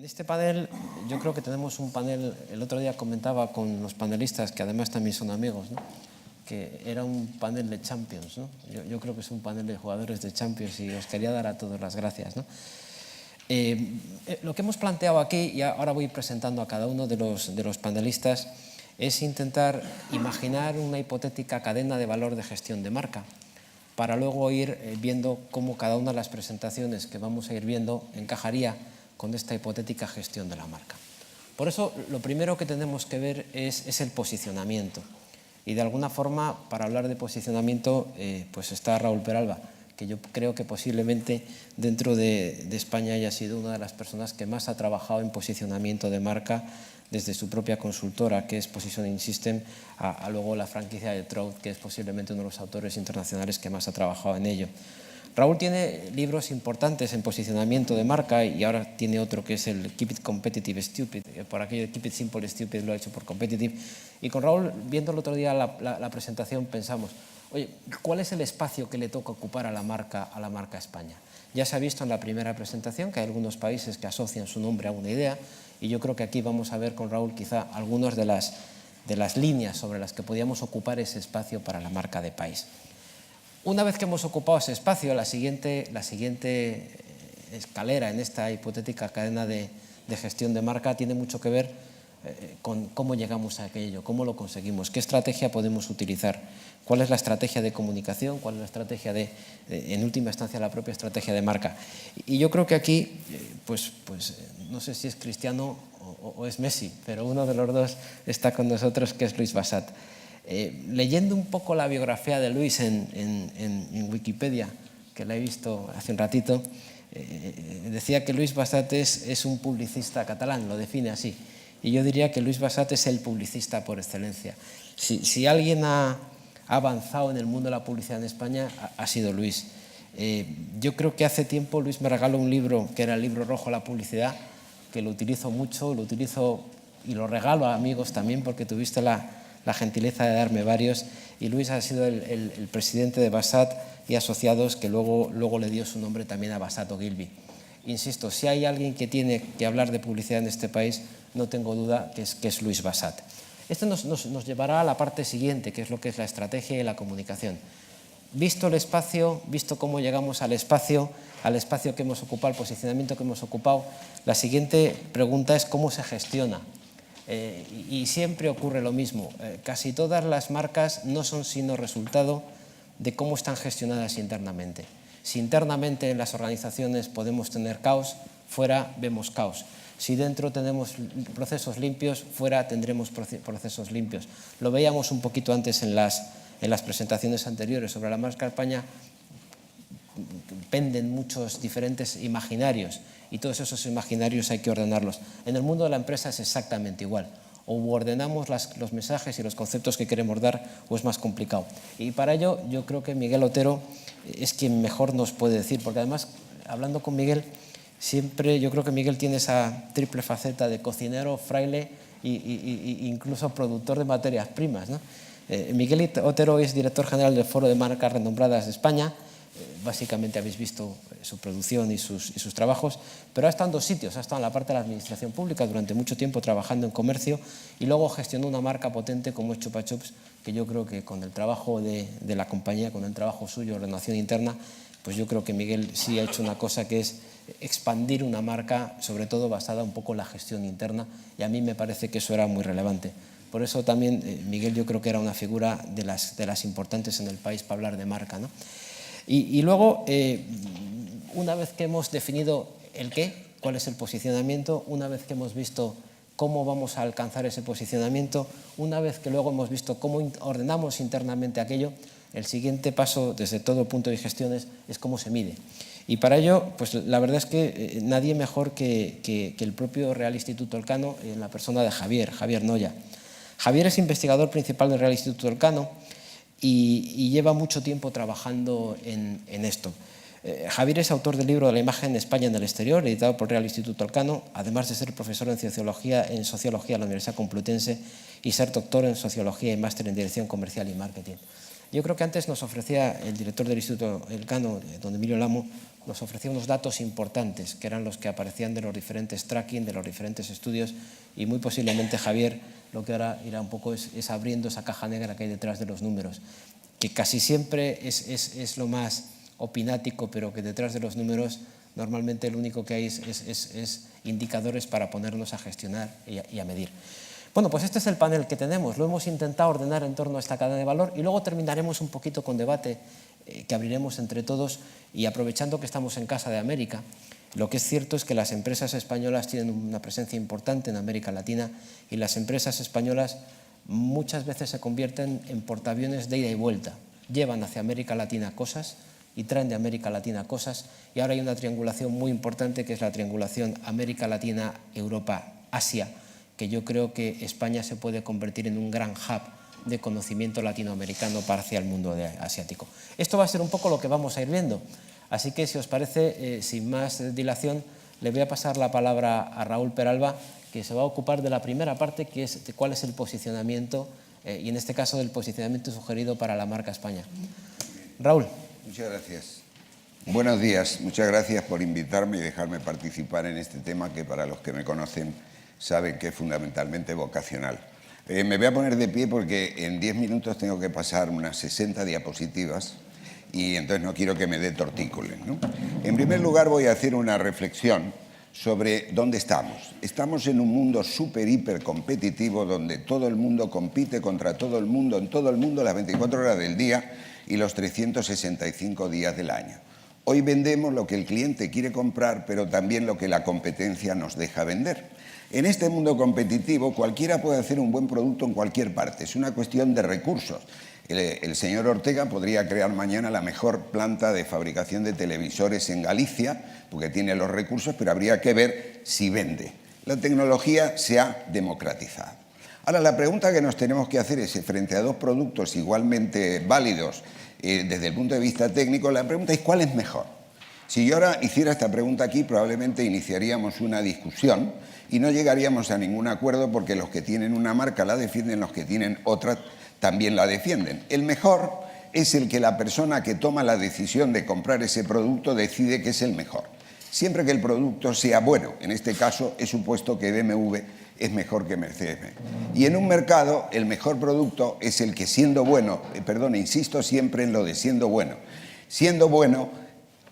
En este panel, yo creo que tenemos un panel, el otro día comentaba con los panelistas, que además también son amigos, ¿no?, que era un panel de Champions, ¿no? Yo creo que es un panel de jugadores de Champions y os quería dar a todos las gracias, ¿no? Lo que hemos planteado aquí, y ahora voy presentando a cada uno de los panelistas, es intentar imaginar una hipotética cadena de valor de gestión de marca, para luego ir viendo cómo cada una de las presentaciones que vamos a ir viendo encajaría con esta hipotética gestión de la marca. Por eso, lo primero que tenemos que ver es el posicionamiento. Y de alguna forma, para hablar de posicionamiento, pues está Raúl Peralba, que yo creo que posiblemente dentro de España haya sido una de las personas que más ha trabajado en posicionamiento de marca desde su propia consultora, que es Positioning System, a luego la franquicia de Trout, que es posiblemente uno de los autores internacionales que más ha trabajado en ello. Raúl tiene libros importantes en posicionamiento de marca y ahora tiene otro que es el Keep It Competitive Stupid. Por aquello de Keep It Simple Stupid lo ha hecho por Competitive. Y con Raúl, viendo el otro día la presentación, pensamos, oye, ¿cuál es el espacio que le toca ocupar a la marca España? Ya se ha visto en la primera presentación que hay algunos países que asocian su nombre a una idea y yo creo que aquí vamos a ver con Raúl quizá algunas de las líneas sobre las que podíamos ocupar ese espacio para la marca de país. Una vez que hemos ocupado ese espacio, la siguiente escalera en esta hipotética cadena de gestión de marca tiene mucho que ver con cómo llegamos a aquello, cómo lo conseguimos, qué estrategia podemos utilizar, cuál es la estrategia de comunicación, cuál es la estrategia en última instancia, la propia estrategia de marca. Y yo creo que aquí, pues no sé si es Cristiano o es Messi, pero uno de los dos está con nosotros, que es Luis Bassat. Leyendo un poco la biografía de Luis en Wikipedia, que la he visto hace un ratito, decía que Luis Bassat es un publicista catalán, lo define así. Y yo diría que Luis Bassat es el publicista por excelencia. Si alguien ha avanzado en el mundo de la publicidad en España, ha sido Luis. Yo creo que hace tiempo Luis me regaló un libro, que era el libro rojo de la publicidad, que lo utilizo mucho, lo utilizo y lo regalo a amigos también, porque tuviste la gentileza de darme varios, y Luis ha sido el presidente de Bassat y Asociados, que luego le dio su nombre también a Bassat Ogilvy. Insisto, si hay alguien que tiene que hablar de publicidad en este país, no tengo duda que es Luis Bassat. Esto nos llevará a la parte siguiente, que es lo que es la estrategia y la comunicación. Visto el espacio, visto cómo llegamos al espacio que hemos ocupado, el posicionamiento que hemos ocupado, la siguiente pregunta es cómo se gestiona. Y siempre ocurre lo mismo. Casi todas las marcas no son sino resultado de cómo están gestionadas internamente. Si internamente en las organizaciones podemos tener caos, fuera vemos caos. Si dentro tenemos procesos limpios, fuera tendremos procesos limpios. Lo veíamos un poquito antes en las presentaciones anteriores sobre la marca España. Penden muchos diferentes imaginarios y todos esos imaginarios hay que ordenarlos. En el mundo de la empresa es exactamente igual. O ordenamos los mensajes y los conceptos que queremos dar o es más complicado. Y para ello yo creo que Miguel Otero es quien mejor nos puede decir, porque además, hablando con Miguel, siempre yo creo que Miguel tiene esa triple faceta de cocinero, fraile e incluso productor de materias primas, ¿no? Miguel Otero es director general del Foro de Marcas Renombradas de España. Básicamente habéis visto su producción y sus trabajos, pero ha estado en dos sitios. Ha estado en la parte de la administración pública durante mucho tiempo trabajando en comercio y luego gestionó una marca potente como es Chupa Chups, que yo creo que con el trabajo de la compañía, con el trabajo suyo, renovación interna, pues yo creo que Miguel sí ha hecho una cosa que es expandir una marca, sobre todo basada un poco en la gestión interna, y a mí me parece que eso era muy relevante. Por eso también Miguel yo creo que era una figura de las importantes en el país para hablar de marca, ¿no? Y luego, una vez que hemos definido el qué, cuál es el posicionamiento, una vez que hemos visto cómo vamos a alcanzar ese posicionamiento, una vez que luego hemos visto cómo ordenamos internamente aquello, el siguiente paso desde todo punto de gestión es cómo se mide. Y para ello, pues la verdad es que nadie mejor que el propio Real Instituto Elcano, en la persona de Javier Noya. Javier es investigador principal del Real Instituto Elcano y lleva mucho tiempo trabajando en esto. Javier es autor del libro de la imagen de España en el exterior, editado por el Real Instituto Elcano, además de ser profesor en Sociología en la Universidad Complutense y ser doctor en Sociología y máster en Dirección Comercial y Marketing. Yo creo que antes nos ofrecía el director del Instituto Elcano, don Emilio Lamo, nos ofrecía unos datos importantes, que eran los que aparecían de los diferentes tracking, de los diferentes estudios, y muy posiblemente Javier lo que ahora irá un poco es abriendo esa caja negra que hay detrás de los números, que casi siempre es lo más opinático, pero que detrás de los números normalmente lo único que hay es indicadores para ponernos a gestionar y a medir. Bueno, pues este es el panel que tenemos, lo hemos intentado ordenar en torno a esta cadena de valor y luego terminaremos un poquito con debate que abriremos entre todos y aprovechando que estamos en Casa de América. Lo que es cierto es que las empresas españolas tienen una presencia importante en América Latina y las empresas españolas muchas veces se convierten en portaaviones de ida y vuelta. Llevan hacia América Latina cosas y traen de América Latina cosas y ahora hay una triangulación muy importante que es la triangulación América Latina, Europa, Asia, que yo creo que España se puede convertir en un gran hub de conocimiento latinoamericano para hacia el mundo asiático. Esto va a ser un poco lo que vamos a ir viendo. Así que, si os parece, sin más dilación, le voy a pasar la palabra a Raúl Peralba, que se va a ocupar de la primera parte, que es de cuál es el posicionamiento, y en este caso del posicionamiento sugerido para la marca España. Raúl. Muchas gracias. Buenos días. Muchas gracias por invitarme y dejarme participar en este tema que para los que me conocen saben que es fundamentalmente vocacional. Me voy a poner de pie porque en 10 minutos tengo que pasar unas 60 diapositivas y entonces no quiero que me dé tortícolis, ¿no? En primer lugar voy a hacer una reflexión sobre dónde estamos. Estamos en un mundo súper, hiper competitivo donde todo el mundo compite contra todo el mundo, en todo el mundo, las 24 horas del día y los 365 días del año. Hoy vendemos lo que el cliente quiere comprar, pero también lo que la competencia nos deja vender. En este mundo competitivo cualquiera puede hacer un buen producto en cualquier parte, es una cuestión de recursos. El señor Ortega podría crear mañana la mejor planta de fabricación de televisores en Galicia, porque tiene los recursos, pero habría que ver si vende. La tecnología se ha democratizado. Ahora, la pregunta que nos tenemos que hacer es, frente a dos productos igualmente válidos desde el punto de vista técnico, la pregunta es ¿cuál es mejor? Si yo ahora hiciera esta pregunta aquí, probablemente iniciaríamos una discusión y no llegaríamos a ningún acuerdo porque los que tienen una marca la defienden, los que tienen otra también la defienden. El mejor es el que la persona que toma la decisión de comprar ese producto decide que es el mejor. Siempre que el producto sea bueno, en este caso he supuesto que BMW es mejor que Mercedes-Benz. Y en un mercado el mejor producto es el que siendo bueno, insisto siempre en lo de siendo bueno,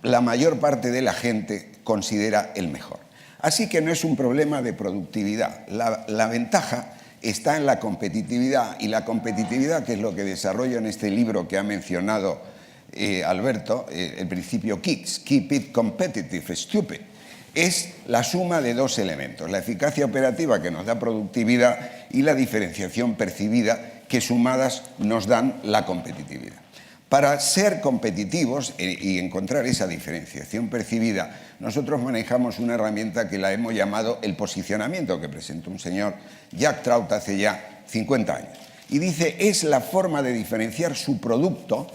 la mayor parte de la gente considera el mejor. Así que no es un problema de productividad. La ventaja está en la competitividad, y la competitividad, que es lo que desarrollo en este libro que ha mencionado Alberto, el principio KICS, Keep It Competitive, Stupid, es la suma de dos elementos, la eficacia operativa que nos da productividad y la diferenciación percibida que sumadas nos dan la competitividad. Para ser competitivos y encontrar esa diferenciación percibida, nosotros manejamos una herramienta que la hemos llamado el posicionamiento, que presentó un señor, Jack Trout, hace ya 50 años. Y dice, es la forma de diferenciar su producto,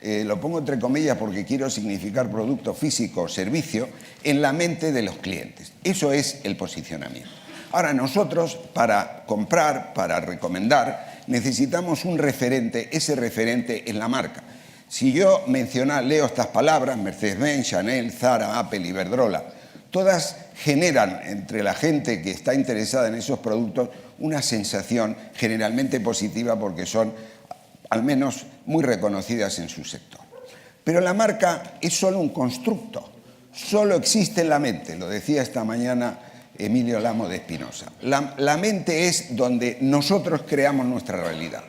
lo pongo entre comillas porque quiero significar producto físico o servicio, en la mente de los clientes. Eso es el posicionamiento. Ahora, nosotros, para comprar, para recomendar, necesitamos un referente, ese referente en la marca. Si yo leo estas palabras, Mercedes-Benz, Chanel, Zara, Apple, Iberdrola, todas generan entre la gente que está interesada en esos productos una sensación generalmente positiva porque son al menos muy reconocidas en su sector. Pero la marca es solo un constructo, solo existe en la mente, lo decía esta mañana Emilio Lamo de Espinosa. La mente es donde nosotros creamos nuestra realidad.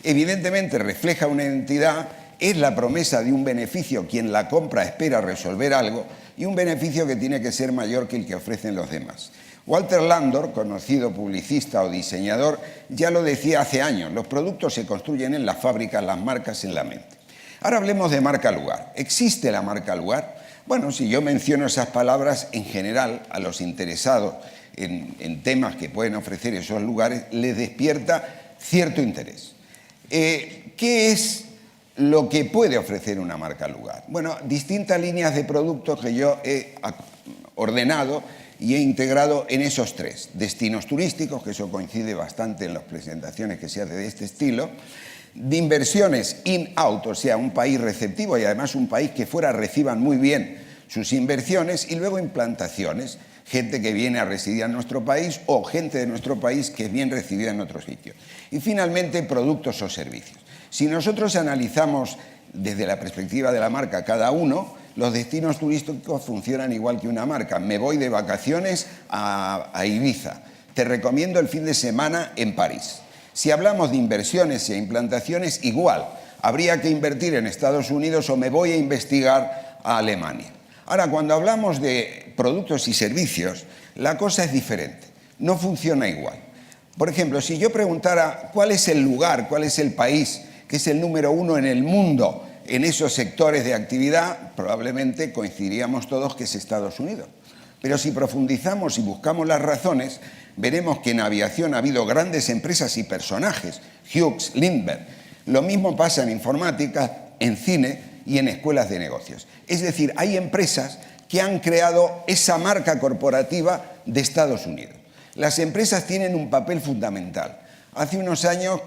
Evidentemente refleja una identidad, es la promesa de un beneficio, quien la compra espera resolver algo, y un beneficio que tiene que ser mayor que el que ofrecen los demás. Walter Landor, conocido publicista o diseñador, ya lo decía hace años, los productos se construyen en las fábricas, las marcas en la mente. Ahora hablemos de marca lugar. ¿Existe la marca lugar? Bueno, si yo menciono esas palabras, en general, a los interesados en temas que pueden ofrecer esos lugares, les despierta cierto interés. ¿Qué es lo que puede ofrecer una marca lugar? Bueno, distintas líneas de productos que yo he ordenado y he integrado en esos tres. Destinos turísticos, que eso coincide bastante en las presentaciones que se hacen de este estilo. de inversiones in-out, o sea, un país receptivo y además un país que fuera reciban muy bien sus inversiones, y luego implantaciones, gente que viene a residir en nuestro país o gente de nuestro país que es bien recibida en otros sitios. Y finalmente, productos o servicios. Si nosotros analizamos desde la perspectiva de la marca cada uno, los destinos turísticos funcionan igual que una marca. Me voy de vacaciones a Ibiza. Te recomiendo el fin de semana en París. Si hablamos de inversiones e implantaciones, igual. Habría que invertir en Estados Unidos o me voy a investigar a Alemania. Ahora, cuando hablamos de productos y servicios, la cosa es diferente. No funciona igual. Por ejemplo, si yo preguntara cuál es el lugar, cuál es el país que es el número 1 en el mundo en esos sectores de actividad, probablemente coincidiríamos todos que es Estados Unidos. Pero si profundizamos y buscamos las razones, veremos que en aviación ha habido grandes empresas y personajes, Hughes, Lindbergh. Lo mismo pasa en informática, en cine y en escuelas de negocios. Es decir, hay empresas que han creado esa marca corporativa de Estados Unidos. Las empresas tienen un papel fundamental. Hace unos años,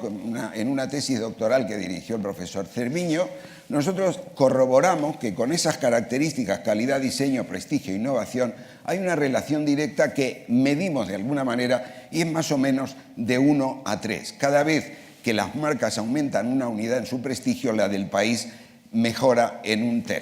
en una tesis doctoral que dirigió el profesor Cerviño, nosotros corroboramos que con esas características, calidad, diseño, prestigio e innovación, hay una relación directa que medimos de alguna manera y es más o menos de 1 a 3. Cada vez que las marcas aumentan una unidad en su prestigio, la del país mejora en 1/3.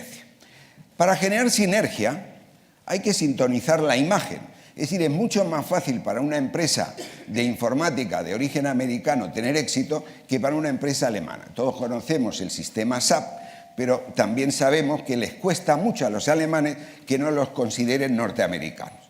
Para generar sinergia hay que sintonizar la imagen. Es decir, es mucho más fácil para una empresa de informática de origen americano tener éxito que para una empresa alemana. Todos conocemos el sistema SAP, pero también sabemos que les cuesta mucho a los alemanes que no los consideren norteamericanos.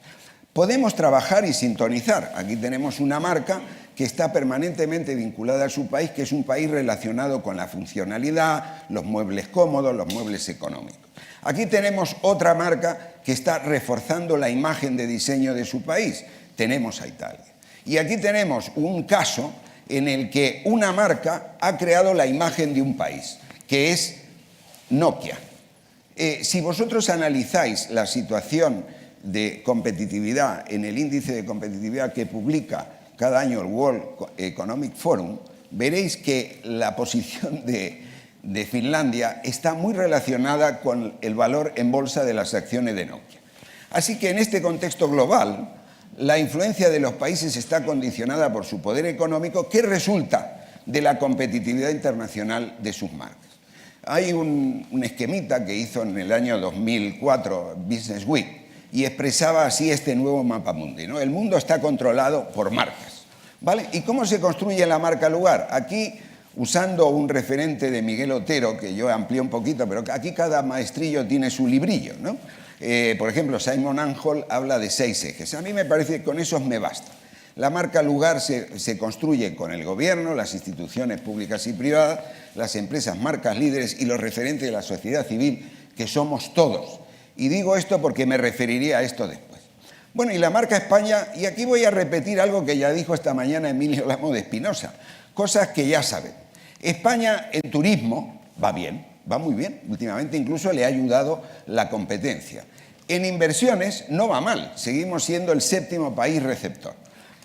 Podemos trabajar y sintonizar. Aquí tenemos una marca que está permanentemente vinculada a su país, que es un país relacionado con la funcionalidad, los muebles cómodos, los muebles económicos. Aquí tenemos otra marca que está reforzando la imagen de diseño de su país. Tenemos a Italia. Y aquí tenemos un caso en el que una marca ha creado la imagen de un país, que es Nokia. Si vosotros analizáis la situación de competitividad en el índice de competitividad que publica cada año el World Economic Forum, veréis que la posición de Finlandia está muy relacionada con el valor en bolsa de las acciones de Nokia. Así que en este contexto global, la influencia de los países está condicionada por su poder económico, que resulta de la competitividad internacional de sus marcas. Hay un esquemita que hizo en el año 2004 Business Week y expresaba así este nuevo mapa mundi, ¿no? El mundo está controlado por marcas, ¿vale? ¿Y cómo se construye la marca lugar? Aquí, usando un referente de Miguel Otero, que yo amplié un poquito, pero aquí cada maestrillo tiene su librillo, ¿no? Por ejemplo, Simon Anhol habla de 6 ejes. A mí me parece que con esos me basta. La marca lugar se construye con el gobierno, las instituciones públicas y privadas, las empresas marcas líderes y los referentes de la sociedad civil, que somos todos. Y digo esto porque me referiría a esto después. Bueno, y la marca España, y aquí voy a repetir algo que ya dijo esta mañana Emilio Lamo de Espinosa, cosas que ya saben. España en turismo va bien, va muy bien. Últimamente incluso le ha ayudado la competencia. En inversiones no va mal, seguimos siendo el 7º país receptor.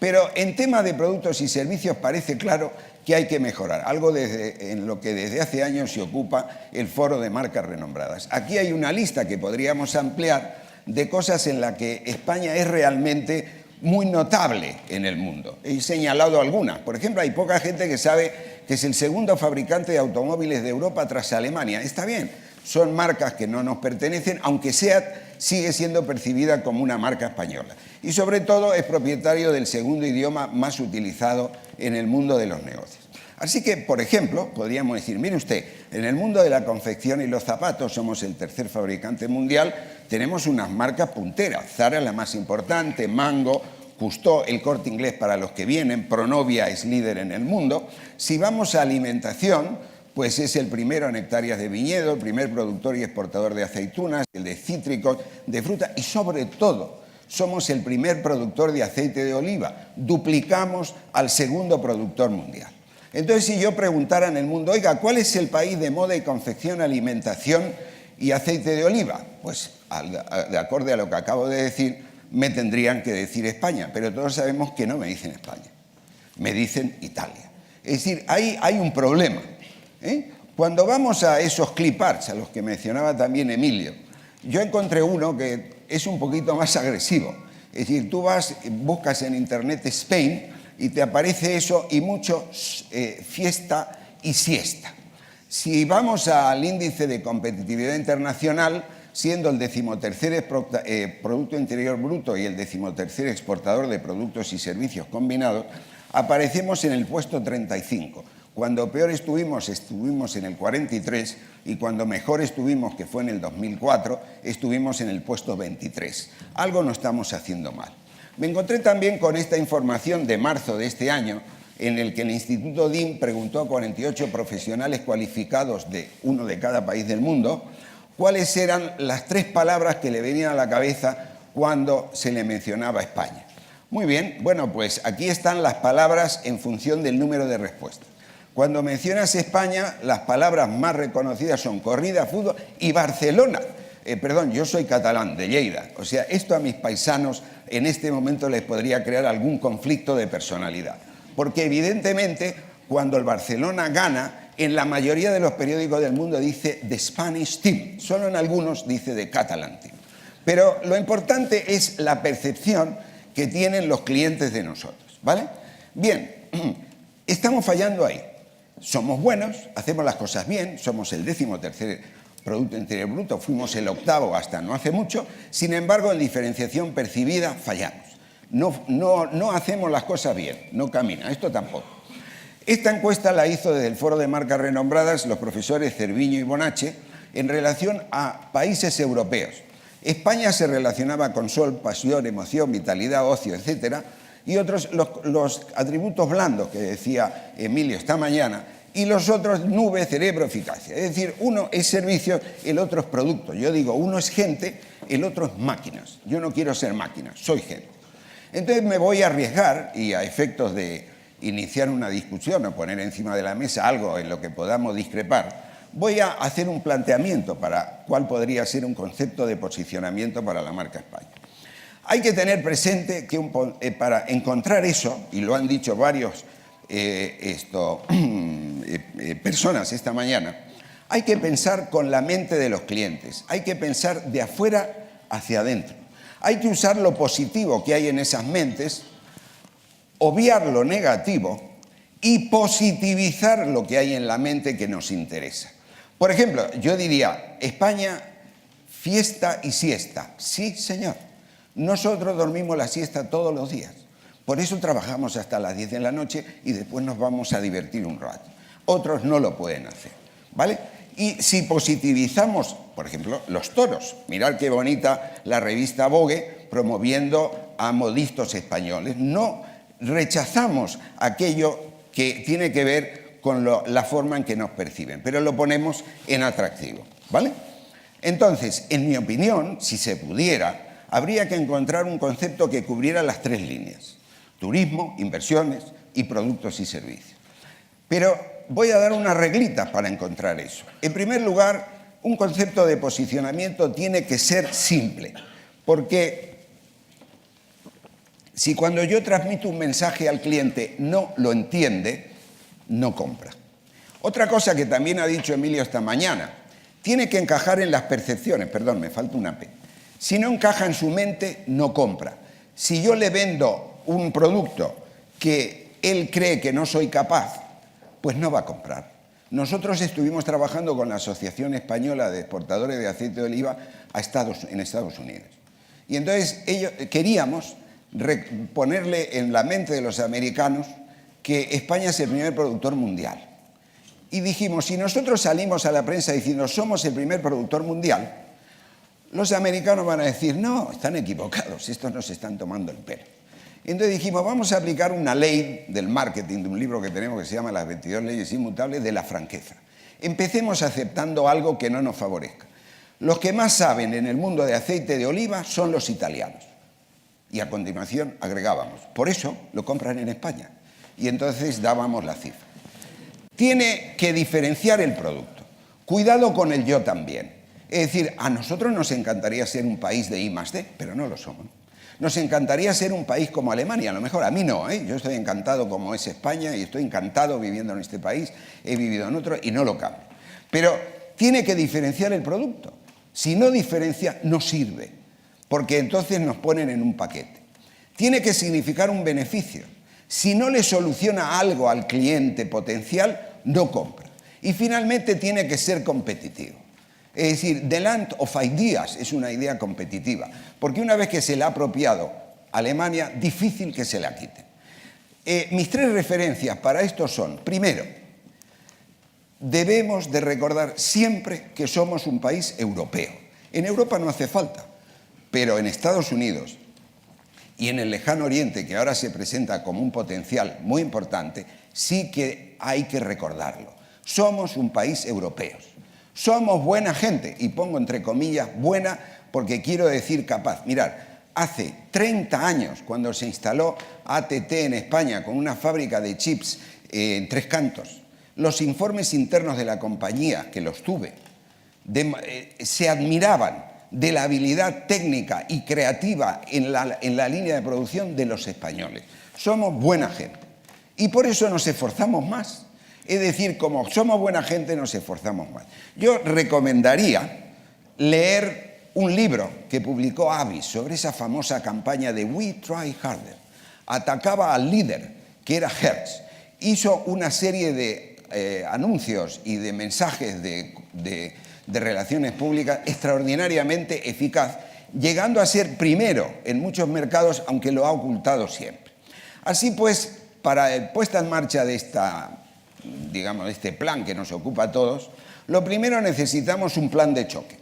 Pero en tema de productos y servicios parece claro que hay que mejorar, algo en lo que desde hace años se ocupa el Foro de Marcas Renombradas. Aquí hay una lista que podríamos ampliar de cosas en las que España es realmente muy notable en el mundo. He señalado algunas. Por ejemplo, hay poca gente que sabe que es el 2º fabricante de automóviles de Europa tras Alemania. Está bien, son marcas que no nos pertenecen, aunque SEAT sigue siendo percibida como una marca española. Y sobre todo es propietario del 2º idioma más utilizado en el mundo de los negocios. Así que, por ejemplo, podríamos decir, mire usted, en el mundo de la confección y los zapatos somos el 3er fabricante mundial, tenemos unas marcas punteras. Zara es la más importante, Mango, Cousteau, el Corte Inglés para los que vienen, Pronovia es líder en el mundo. Si vamos a alimentación, pues es el primero en hectáreas de viñedo, el primer productor y exportador de aceitunas, el de cítricos, de fruta y sobre todo somos el primer productor de aceite de oliva. Duplicamos al 2º productor mundial. Entonces, si yo preguntara en el mundo, oiga, ¿cuál es el país de moda y confección, alimentación y aceite de oliva? Pues, de acuerdo a lo que acabo de decir, me tendrían que decir España, pero todos sabemos que no me dicen España, me dicen Italia. Es decir, hay un problema. Cuando vamos a esos clip arts, a los que mencionaba también Emilio, yo encontré uno que es un poquito más agresivo. Es decir, tú buscas en internet Spain y te aparece eso y mucho fiesta y siesta. Si vamos al índice de competitividad internacional, siendo el 13º Producto Interior Bruto y el 13º exportador de productos y servicios combinados, aparecemos en el puesto 35. Cuando peor estuvimos en el 43 y cuando mejor estuvimos, que fue en el 2004, estuvimos en el puesto 23. Algo no estamos haciendo mal. Me encontré también con esta información de marzo de este año, en el que el Instituto DIM preguntó a 48 profesionales cualificados, uno de cada país del mundo, cuáles eran las 3 palabras que le venían a la cabeza cuando se le mencionaba a España. Muy bien, bueno, pues aquí están las palabras en función del número de respuestas. Cuando mencionas España, las palabras más reconocidas son corrida, fútbol y Barcelona. Perdón, yo soy catalán, de Lleida. O sea, esto a mis paisanos en este momento les podría crear algún conflicto de personalidad. Porque evidentemente, cuando el Barcelona gana, en la mayoría de los periódicos del mundo dice The Spanish Team. Solo en algunos dice The Catalan Team. Pero lo importante es la percepción que tienen los clientes de nosotros, ¿vale? Bien, estamos fallando ahí. Somos buenos, hacemos las cosas bien, somos el 13º Producto Interior Bruto, fuimos el 8º hasta no hace mucho, sin embargo, en diferenciación percibida fallamos. No hacemos las cosas bien, no camina, esto tampoco. Esta encuesta la hizo desde el Foro de Marcas Renombradas los profesores Cerviño y Bonache en relación a países europeos. España se relacionaba con sol, pasión, emoción, vitalidad, ocio, etcétera, y otros los atributos blandos que decía Emilio esta mañana, y los otros nube, cerebro, eficacia. Es decir, uno es servicio, el otro es producto. Yo digo, uno es gente, el otro es máquinas. Yo no quiero ser máquina, soy gente. Entonces me voy a arriesgar, y a efectos de iniciar una discusión o poner encima de la mesa algo en lo que podamos discrepar, voy a hacer un planteamiento para cuál podría ser un concepto de posicionamiento para la marca España. Hay que tener presente que para encontrar eso, y lo han dicho varios personas esta mañana, hay que pensar con la mente de los clientes, hay que pensar de afuera hacia adentro, hay que usar lo positivo que hay en esas mentes, obviar lo negativo y positivizar lo que hay en la mente que nos interesa. Por ejemplo, yo diría, España, fiesta y siesta. Sí, señor. Nosotros dormimos la siesta todos los días. Por eso trabajamos hasta las 10 de la noche y después nos vamos a divertir un rato. Otros no lo pueden hacer, ¿vale? Y si positivizamos, por ejemplo, los toros. Mirad qué bonita la revista Vogue promoviendo a modistos españoles. No rechazamos aquello que tiene que ver con la forma en que nos perciben, pero lo ponemos en atractivo, ¿vale? Entonces, en mi opinión, si se pudiera, habría que encontrar un concepto que cubriera las 3 líneas: turismo, inversiones y productos y servicios. Pero voy a dar unas reglitas para encontrar eso. En primer lugar, un concepto de posicionamiento tiene que ser simple, porque si cuando yo transmito un mensaje al cliente no lo entiende, no compra. Otra cosa que también ha dicho Emilio esta mañana, tiene que encajar en las percepciones. Perdón, me falta una P. Si no encaja en su mente, no compra. Si yo le vendo un producto que él cree que no soy capaz, pues no va a comprar. Nosotros estuvimos trabajando con la Asociación Española de Exportadores de Aceite de Oliva en Estados Unidos. Y entonces queríamos ponerle en la mente de los americanos que España es el primer productor mundial. Y dijimos, si nosotros salimos a la prensa diciendo somos el primer productor mundial, los americanos van a decir, no, están equivocados, estos nos están tomando el pelo. Y entonces dijimos, vamos a aplicar una ley del marketing, de un libro que tenemos que se llama Las 22 leyes inmutables de la franqueza. Empecemos aceptando algo que no nos favorezca. Los que más saben en el mundo de aceite de oliva son los italianos. Y a continuación agregábamos, por eso lo compran en España. Y entonces dábamos la cifra. Tiene que diferenciar el producto. Cuidado con el yo también. Es decir, a nosotros nos encantaría ser un país de I+D, pero no lo somos. Nos encantaría ser un país como Alemania, a lo mejor a mí no, ¿eh? Yo estoy encantado como es España y estoy encantado viviendo en este país, he vivido en otro y no lo cambio. Pero tiene que diferenciar el producto. Si no diferencia, no sirve, porque entonces nos ponen en un paquete. Tiene que significar un beneficio. Si no le soluciona algo al cliente potencial, no compra. Y finalmente tiene que ser competitivo. Es decir, the land of ideas es una idea competitiva, porque una vez que se la ha apropiado Alemania, difícil que se la quite. Mis tres referencias para esto son, primero, debemos de recordar siempre que somos un país europeo. En Europa no hace falta, pero en Estados Unidos y en el lejano oriente, que ahora se presenta como un potencial muy importante, sí que hay que recordarlo. Somos un país europeo. Somos buena gente, y pongo entre comillas buena porque quiero decir capaz. Mirad, hace 30 años, cuando se instaló ATT en España con una fábrica de chips en Tres Cantos, los informes internos de la compañía, que los tuve, se admiraban de la habilidad técnica y creativa en la línea de producción de los españoles. Somos buena gente y por eso nos esforzamos más. Es decir, como somos buena gente, nos esforzamos más. Yo recomendaría leer un libro que publicó Avis sobre esa famosa campaña de We Try Harder. Atacaba al líder, que era Hertz. Hizo una serie de anuncios y de mensajes de relaciones públicas extraordinariamente eficaz, llegando a ser primero en muchos mercados, aunque lo ha ocultado siempre. Así pues, para la puesta en marcha de este plan que nos ocupa a todos, lo primero necesitamos un plan de choque.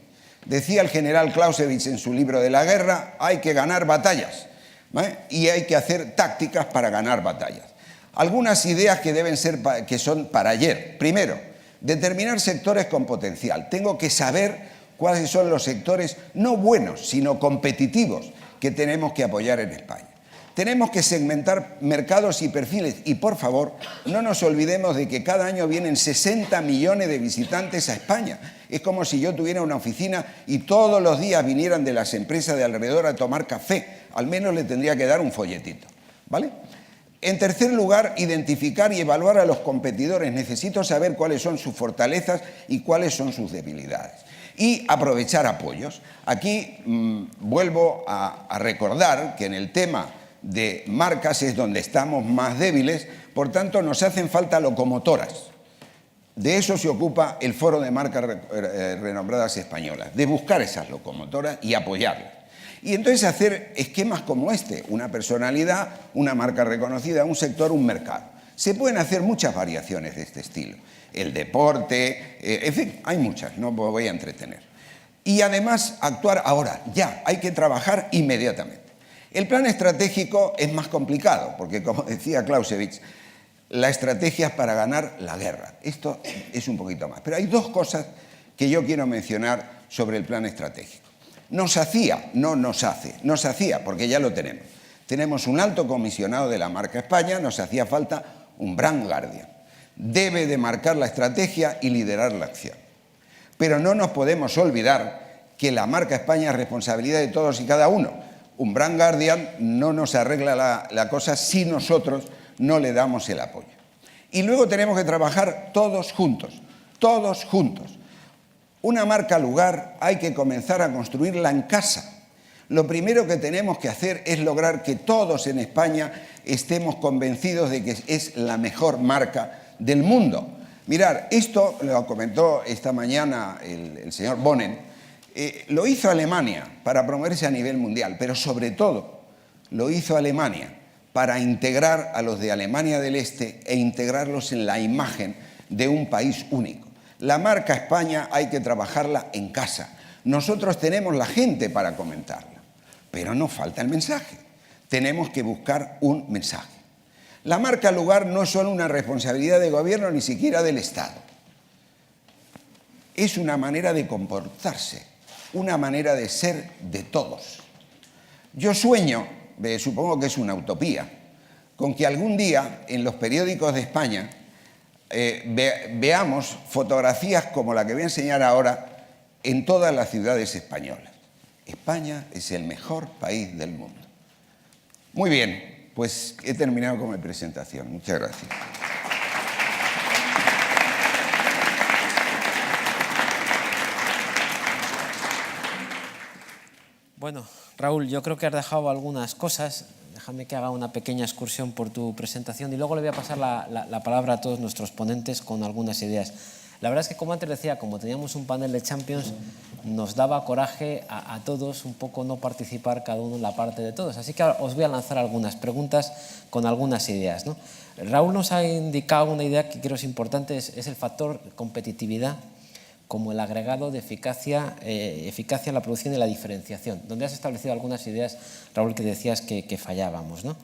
Decía el general Clausewitz en su libro de la guerra, hay que ganar batallas, ¿vale? Y hay que hacer tácticas para ganar batallas. Algunas ideas que son para ayer. Primero, determinar sectores con potencial. Tengo que saber cuáles son los sectores no buenos, sino competitivos que tenemos que apoyar en España. Tenemos que segmentar mercados y perfiles y, por favor, no nos olvidemos de que cada año vienen 60 millones de visitantes a España. Es como si yo tuviera una oficina y todos los días vinieran de las empresas de alrededor a tomar café. Al menos le tendría que dar un folletito, ¿vale? En tercer lugar, identificar y evaluar a los competidores. Necesito saber cuáles son sus fortalezas y cuáles son sus debilidades. Y aprovechar apoyos. Aquí vuelvo a recordar que en el tema de marcas es donde estamos más débiles, por tanto nos hacen falta locomotoras. De eso se ocupa el Foro de Marcas Renombradas Españolas, de buscar esas locomotoras y apoyarlas. Y entonces hacer esquemas como este, una personalidad, una marca reconocida, un sector, un mercado. Se pueden hacer muchas variaciones de este estilo. El deporte, en fin, hay muchas, no me voy a entretener. Y además actuar ahora, ya, hay que trabajar inmediatamente. El plan estratégico es más complicado, porque como decía Clausewitz, la estrategia es para ganar la guerra. Esto es un poquito más. Pero hay dos cosas que yo quiero mencionar sobre el plan estratégico. Nos hacía, no nos hace, nos hacía, porque ya lo tenemos. Tenemos un alto comisionado de la marca España, nos hacía falta un brand guardian. Debe de marcar la estrategia y liderar la acción. Pero no nos podemos olvidar que la marca España es responsabilidad de todos y cada uno. Un brand guardian no nos arregla la cosa si nosotros no le damos el apoyo. Y luego tenemos que trabajar todos juntos, todos juntos. Una marca lugar hay que comenzar a construirla en casa. Lo primero que tenemos que hacer es lograr que todos en España estemos convencidos de que es la mejor marca del mundo. Mirad, esto lo comentó esta mañana el señor Bonen, lo hizo Alemania para promoverse a nivel mundial, pero sobre todo lo hizo Alemania para integrar a los de Alemania del Este e integrarlos en la imagen de un país único. La marca España hay que trabajarla en casa. Nosotros tenemos la gente para comentarla, pero nos falta el mensaje. Tenemos que buscar un mensaje. La marca lugar no es solo una responsabilidad de gobierno, ni siquiera del Estado. Es una manera de comportarse, una manera de ser de todos. Yo sueño, supongo que es una utopía, con que algún día en los periódicos de España veamos fotografías como la que voy a enseñar ahora en todas las ciudades españolas. España es el mejor país del mundo. Muy bien, pues he terminado con mi presentación. Muchas gracias. Bueno, Raúl, yo creo que has dejado algunas cosas. Déjame que haga una pequeña excursión por tu presentación y luego le voy a pasar la palabra a todos nuestros ponentes con algunas ideas. La verdad es que, como antes decía, como teníamos un panel de Champions, nos daba coraje a todos un poco no participar cada uno en la parte de todos. Así que ahora os voy a lanzar algunas preguntas con algunas ideas, ¿no? Raúl nos ha indicado una idea que creo es importante, es el factor competitividad como el agregado de eficacia en la producción y la diferenciación, donde has establecido algunas ideas, Raúl, que decías que fallábamos, ¿no?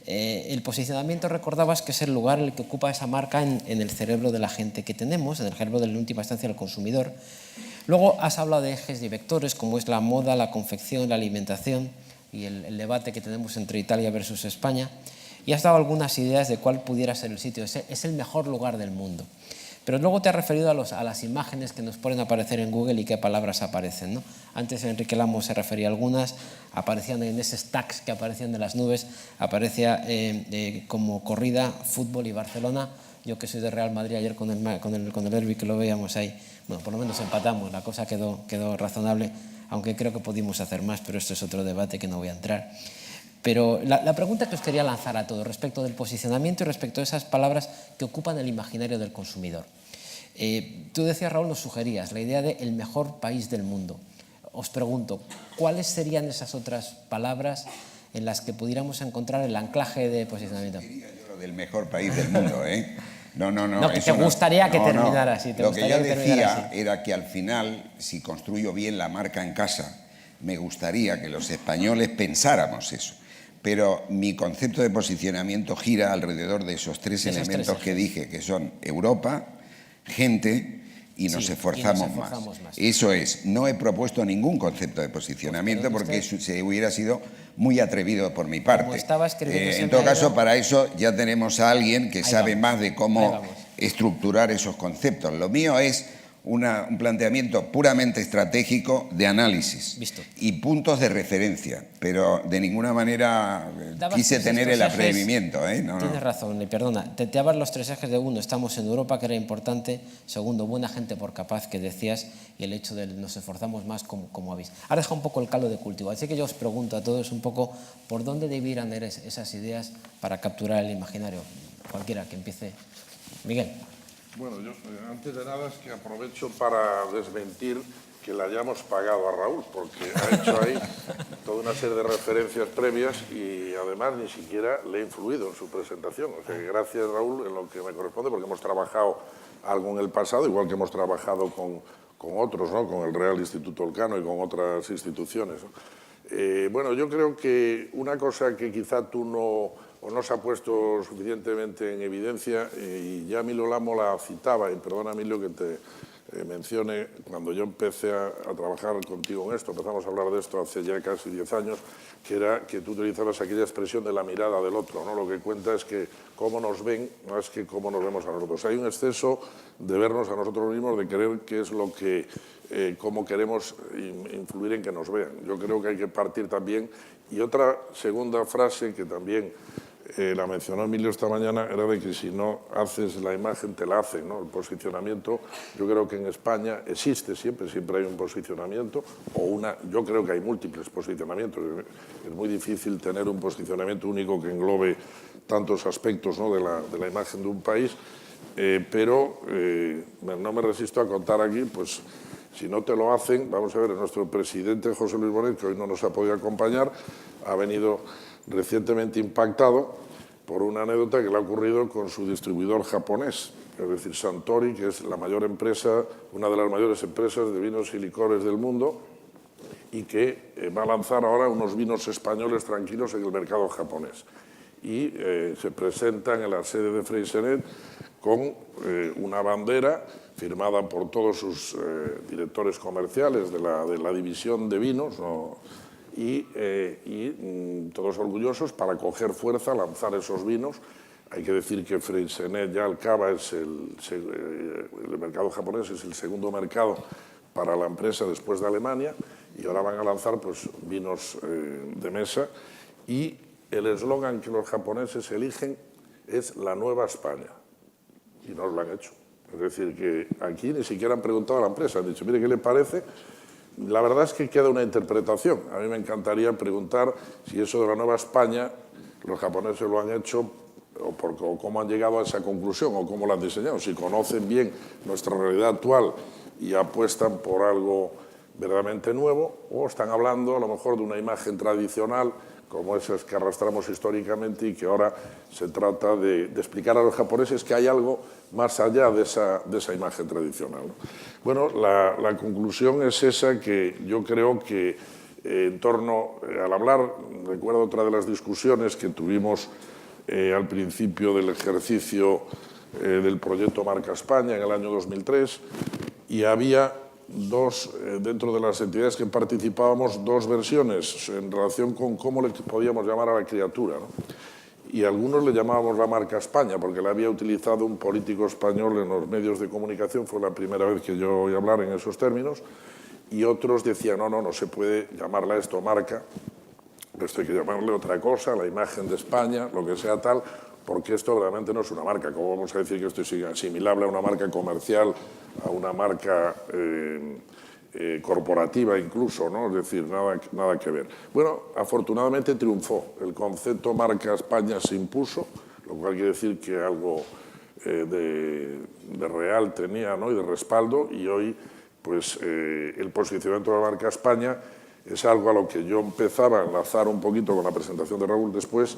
El posicionamiento, recordabas, que es el lugar en el que ocupa esa marca en el cerebro de la gente que tenemos, en el cerebro de la última instancia del consumidor. Luego has hablado de ejes y vectores, como es la moda, la confección, la alimentación y el debate que tenemos entre Italia versus España. Y has dado algunas ideas de cuál pudiera ser el sitio. Es el mejor lugar del mundo. Pero luego te has referido a las imágenes que nos ponen a aparecer en Google y qué palabras aparecen, ¿no? Antes Enrique Lamo se refería a algunas, aparecían en esos tags que aparecían de las nubes, aparecía como corrida, fútbol y Barcelona. Yo, que soy de Real Madrid, ayer con el derbi que lo veíamos ahí, bueno, por lo menos empatamos, la cosa quedó razonable, aunque creo que pudimos hacer más, pero esto es otro debate que no voy a entrar. Pero la pregunta que os quería lanzar a todos respecto del posicionamiento y respecto de esas palabras que ocupan el imaginario del consumidor. Tú decías, Raúl, nos sugerías la idea de el mejor país del mundo. Os pregunto, ¿cuáles serían esas otras palabras en las que pudiéramos encontrar el anclaje de posicionamiento? Diría yo lo del mejor país del mundo, ¿eh? No, que te gustaría que terminara así. Lo que yo decía era que al final, si construyo bien la marca en casa, me gustaría que los españoles pensáramos eso. Pero mi concepto de posicionamiento gira alrededor de esos tres elementos que dije, que son Europa, gente y nos esforzamos más. Eso es, no he propuesto ningún concepto de posicionamiento porque se hubiera sido muy atrevido por mi parte. En todo caso, para eso ya tenemos a alguien que sabe más de cómo estructurar esos conceptos. Lo mío es un planteamiento puramente estratégico de análisis y puntos de referencia, pero de ninguna manera quise tener el atrevimiento. Tienes razón, y perdona, te dabas los tres ejes de uno, estamos en Europa, que era importante, segundo, buena gente por capaz, que decías, y el hecho de nos esforzamos más como habéis. Ahora deja un poco el caldo de cultivo, así que yo os pregunto a todos un poco por dónde debieran ir esas ideas para capturar el imaginario. Cualquiera que empiece. Miguel. Bueno, yo antes de nada es que aprovecho para desmentir que le hayamos pagado a Raúl, porque ha hecho ahí toda una serie de referencias previas y además ni siquiera le he influido en su presentación. O sea que gracias, Raúl, en lo que me corresponde, porque hemos trabajado algo en el pasado, igual que hemos trabajado con otros, ¿no? Con el Real Instituto Elcano y con otras instituciones, ¿no? Bueno, yo creo que una cosa que quizá tú no se ha puesto suficientemente en evidencia, y ya Emilio Lamo la citaba, y perdona, Emilio, que te mencione, cuando yo empecé a trabajar contigo en esto, empezamos a hablar de esto hace ya casi 10 años, que era que tú utilizabas aquella expresión de la mirada del otro, ¿no? Lo que cuenta es que cómo nos ven más que cómo nos vemos a nosotros. Hay un exceso de vernos a nosotros mismos, de querer qué es lo que, cómo queremos influir en que nos vean. Yo creo que hay que partir también. Y otra segunda frase que también la mencionó Emilio esta mañana, era de que si no haces la imagen, te la hacen, ¿no? El posicionamiento, yo creo que en España existe siempre hay un posicionamiento, yo creo que hay múltiples posicionamientos. Es muy difícil tener un posicionamiento único que englobe tantos aspectos, ¿no? de la imagen de un país, pero no me resisto a contar aquí, pues si no te lo hacen, vamos a ver, nuestro presidente José Luis Bonet, que hoy no nos ha podido acompañar, ha venido recientemente impactado por una anécdota que le ha ocurrido con su distribuidor japonés, es decir, Suntory, que es la mayor empresa, una de las mayores empresas de vinos y licores del mundo, y que va a lanzar ahora unos vinos españoles tranquilos en el mercado japonés. Y se presentan en la sede de Freixenet con una bandera firmada por todos sus directores comerciales de la división de vinos, ¿no? Y todos orgullosos para coger fuerza, lanzar esos vinos. Hay que decir que Freixenet ya al cabo es el mercado japonés es el segundo mercado para la empresa después de Alemania, y ahora van a lanzar pues vinos de mesa, y el eslogan que los japoneses eligen es la nueva España, y nos lo han hecho. Es decir, que aquí ni siquiera han preguntado a la empresa, han dicho, mire, ¿qué le parece? La verdad es que queda una interpretación. A mí me encantaría preguntar si eso de la nueva España los japoneses lo han hecho o cómo han llegado a esa conclusión o cómo la han diseñado, si conocen bien nuestra realidad actual y apuestan por algo verdaderamente nuevo, o están hablando a lo mejor de una imagen tradicional como esas que arrastramos históricamente y que ahora se trata de explicar a los japoneses que hay algo más allá de esa imagen tradicional, ¿no? Bueno, la conclusión es esa, que yo creo que en torno al hablar, recuerdo otra de las discusiones que tuvimos al principio del ejercicio del proyecto Marca España en el año 2003, y había dentro de las entidades que participábamos, dos versiones en relación con cómo le podíamos llamar a la criatura, ¿no? Y algunos le llamábamos la Marca España, porque la había utilizado un político español en los medios de comunicación, fue la primera vez que yo oí hablar en esos términos, y otros decían, no se puede llamarla esto marca, esto hay que llamarle otra cosa, la imagen de España, lo que sea tal, porque esto realmente no es una marca. ¿Cómo vamos a decir que esto es asimilable a una marca comercial, a una marca corporativa incluso, ¿no? Es decir, nada que ver. Bueno, afortunadamente triunfó. El concepto Marca España se impuso, lo cual quiere decir que algo de real tenía, ¿no? Y de respaldo, y hoy pues el posicionamiento de la Marca España es algo a lo que yo empezaba a enlazar un poquito con la presentación de Raúl después,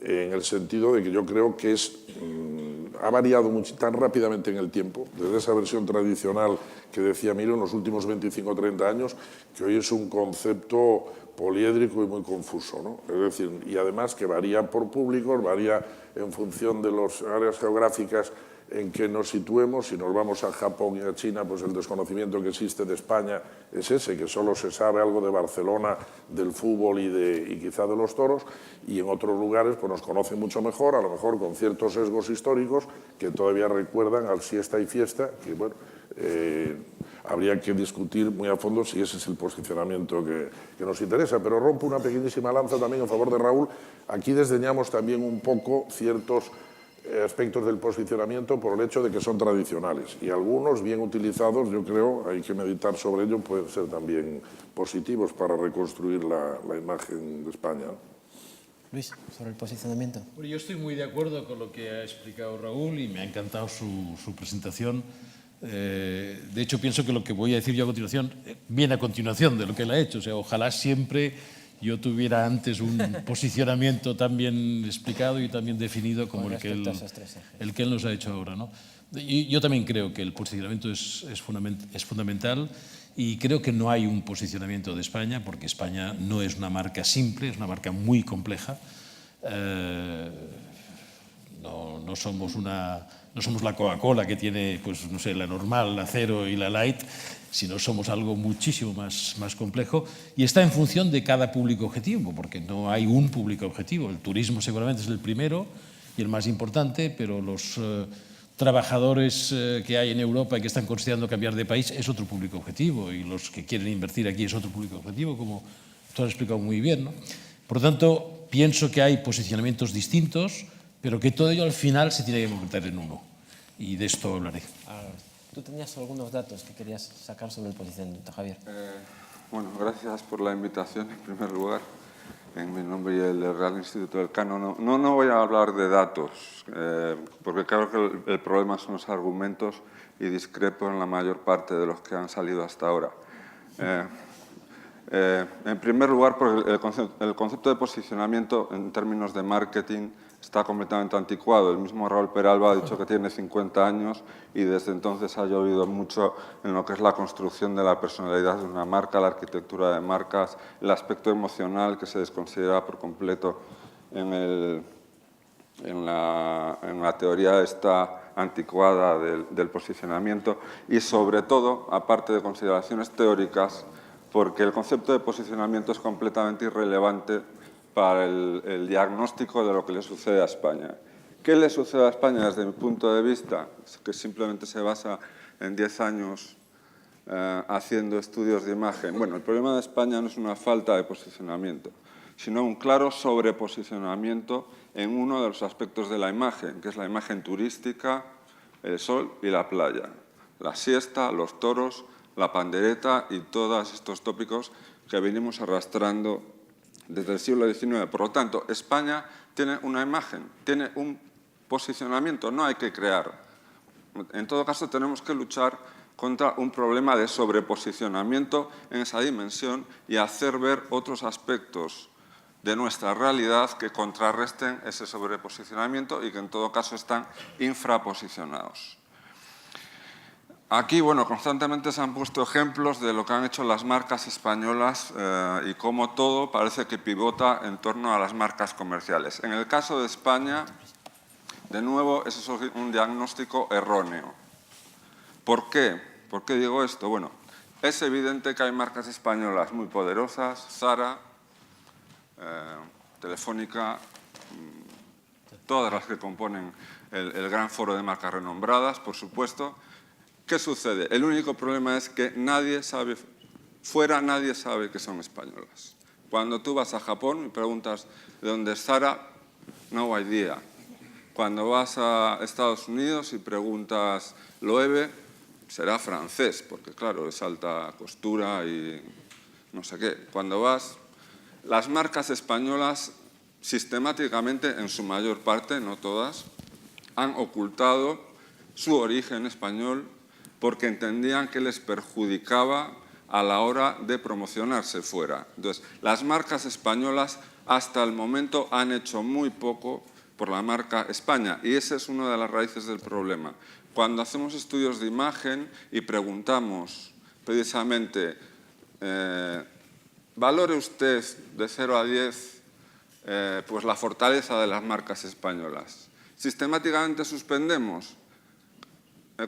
en el sentido de que yo creo que ha variado tan rápidamente en el tiempo, desde esa versión tradicional que decía Miro en los últimos 25 o 30 años, que hoy es un concepto poliédrico y muy confuso, ¿no? Es decir, y además que varía por públicos, varía en función de las áreas geográficas en que nos situemos. Si nos vamos a Japón y a China, pues el desconocimiento que existe de España es ese, que solo se sabe algo de Barcelona, del fútbol y quizá de los toros, y en otros lugares pues nos conocen mucho mejor, a lo mejor con ciertos sesgos históricos que todavía recuerdan al siesta y fiesta, que bueno, habría que discutir muy a fondo si ese es el posicionamiento que nos interesa. Pero rompo una pequeñísima lanza también en favor de Raúl. Aquí desdeñamos también un poco ciertos aspectos del posicionamiento por el hecho de que son tradicionales, y algunos bien utilizados, yo creo, hay que meditar sobre ello, pueden ser también positivos para reconstruir la imagen de España. Luis, sobre el posicionamiento. Bueno, yo estoy muy de acuerdo con lo que ha explicado Raúl y me ha encantado su presentación. De hecho, pienso que lo que voy a decir yo a continuación viene a continuación de lo que él ha hecho. O sea, ojalá siempre yo tuviera antes un posicionamiento tan bien explicado y tan bien definido como el que él nos ha hecho ahora, ¿no? Y yo también creo que el posicionamiento es fundamental, y creo que no hay un posicionamiento de España, porque España no es una marca simple, es una marca muy compleja. No somos la Coca-Cola, que tiene, pues, no sé, la normal, la cero y la light, sino somos algo muchísimo más complejo, y está en función de cada público objetivo, porque no hay un público objetivo. El turismo seguramente es el primero y el más importante, pero los trabajadores que hay en Europa y que están considerando cambiar de país es otro público objetivo, y los que quieren invertir aquí es otro público objetivo, como tú has explicado muy bien, ¿no? Por lo tanto, pienso que hay posicionamientos distintos, pero que todo ello al final se tiene que concretar en uno, y de esto hablaré. Tú tenías algunos datos que querías sacar sobre el posicionamiento, Javier. Bueno, gracias por la invitación, en primer lugar, en mi nombre y el del Real Instituto del Cano. No voy a hablar de datos, porque creo que el problema son los argumentos, y discrepo en la mayor parte de los que han salido hasta ahora. En primer lugar, porque el concepto de posicionamiento en términos de marketing está completamente anticuado. El mismo Raúl Peralba ha dicho que tiene 50 años y desde entonces ha llovido mucho en lo que es la construcción de la personalidad de una marca, la arquitectura de marcas, el aspecto emocional, que se desconsidera por completo en la teoría esta anticuada del posicionamiento, y sobre todo, aparte de consideraciones teóricas, porque el concepto de posicionamiento es completamente irrelevante para el diagnóstico de lo que le sucede a España. ¿Qué le sucede a España desde mi punto de vista? Que simplemente se basa en 10 años haciendo estudios de imagen. Bueno, el problema de España no es una falta de posicionamiento. sino un claro sobreposicionamiento en uno de los aspectos de la imagen, que es la imagen turística, el sol y la playa, la siesta, los toros, la pandereta y todos estos tópicos que venimos arrastrando desde el siglo XIX. Por lo tanto, España tiene una imagen, tiene un posicionamiento, no hay que crear. En todo caso, tenemos que luchar contra un problema de sobreposicionamiento en esa dimensión y hacer ver otros aspectos de nuestra realidad que contrarresten ese sobreposicionamiento y que en todo caso están infraposicionados. Aquí, bueno, constantemente se han puesto ejemplos de lo que han hecho las marcas españolas y cómo todo parece que pivota en torno a las marcas comerciales. En el caso de España, de nuevo, eso es un diagnóstico erróneo. ¿Por qué? ¿Por qué digo esto? Bueno, es evidente que hay marcas españolas muy poderosas, Zara, Telefónica, todas las que componen el gran foro de marcas renombradas, por supuesto. ¿Qué sucede? El único problema es que nadie sabe, fuera nadie sabe que son españolas. Cuando tú vas a Japón y preguntas de dónde es Zara, no hay idea. Cuando vas a Estados Unidos y preguntas Loewe, será francés, porque claro, es alta costura y no sé qué. Cuando vas, las marcas españolas sistemáticamente, en su mayor parte, no todas, han ocultado su origen español porque entendían que les perjudicaba a la hora de promocionarse fuera. Entonces, las marcas españolas hasta el momento han hecho muy poco por la marca España y esa es una de las raíces del problema. Cuando hacemos estudios de imagen y preguntamos precisamente valore usted de 0 a 10 pues la fortaleza de las marcas españolas. Sistemáticamente suspendemos.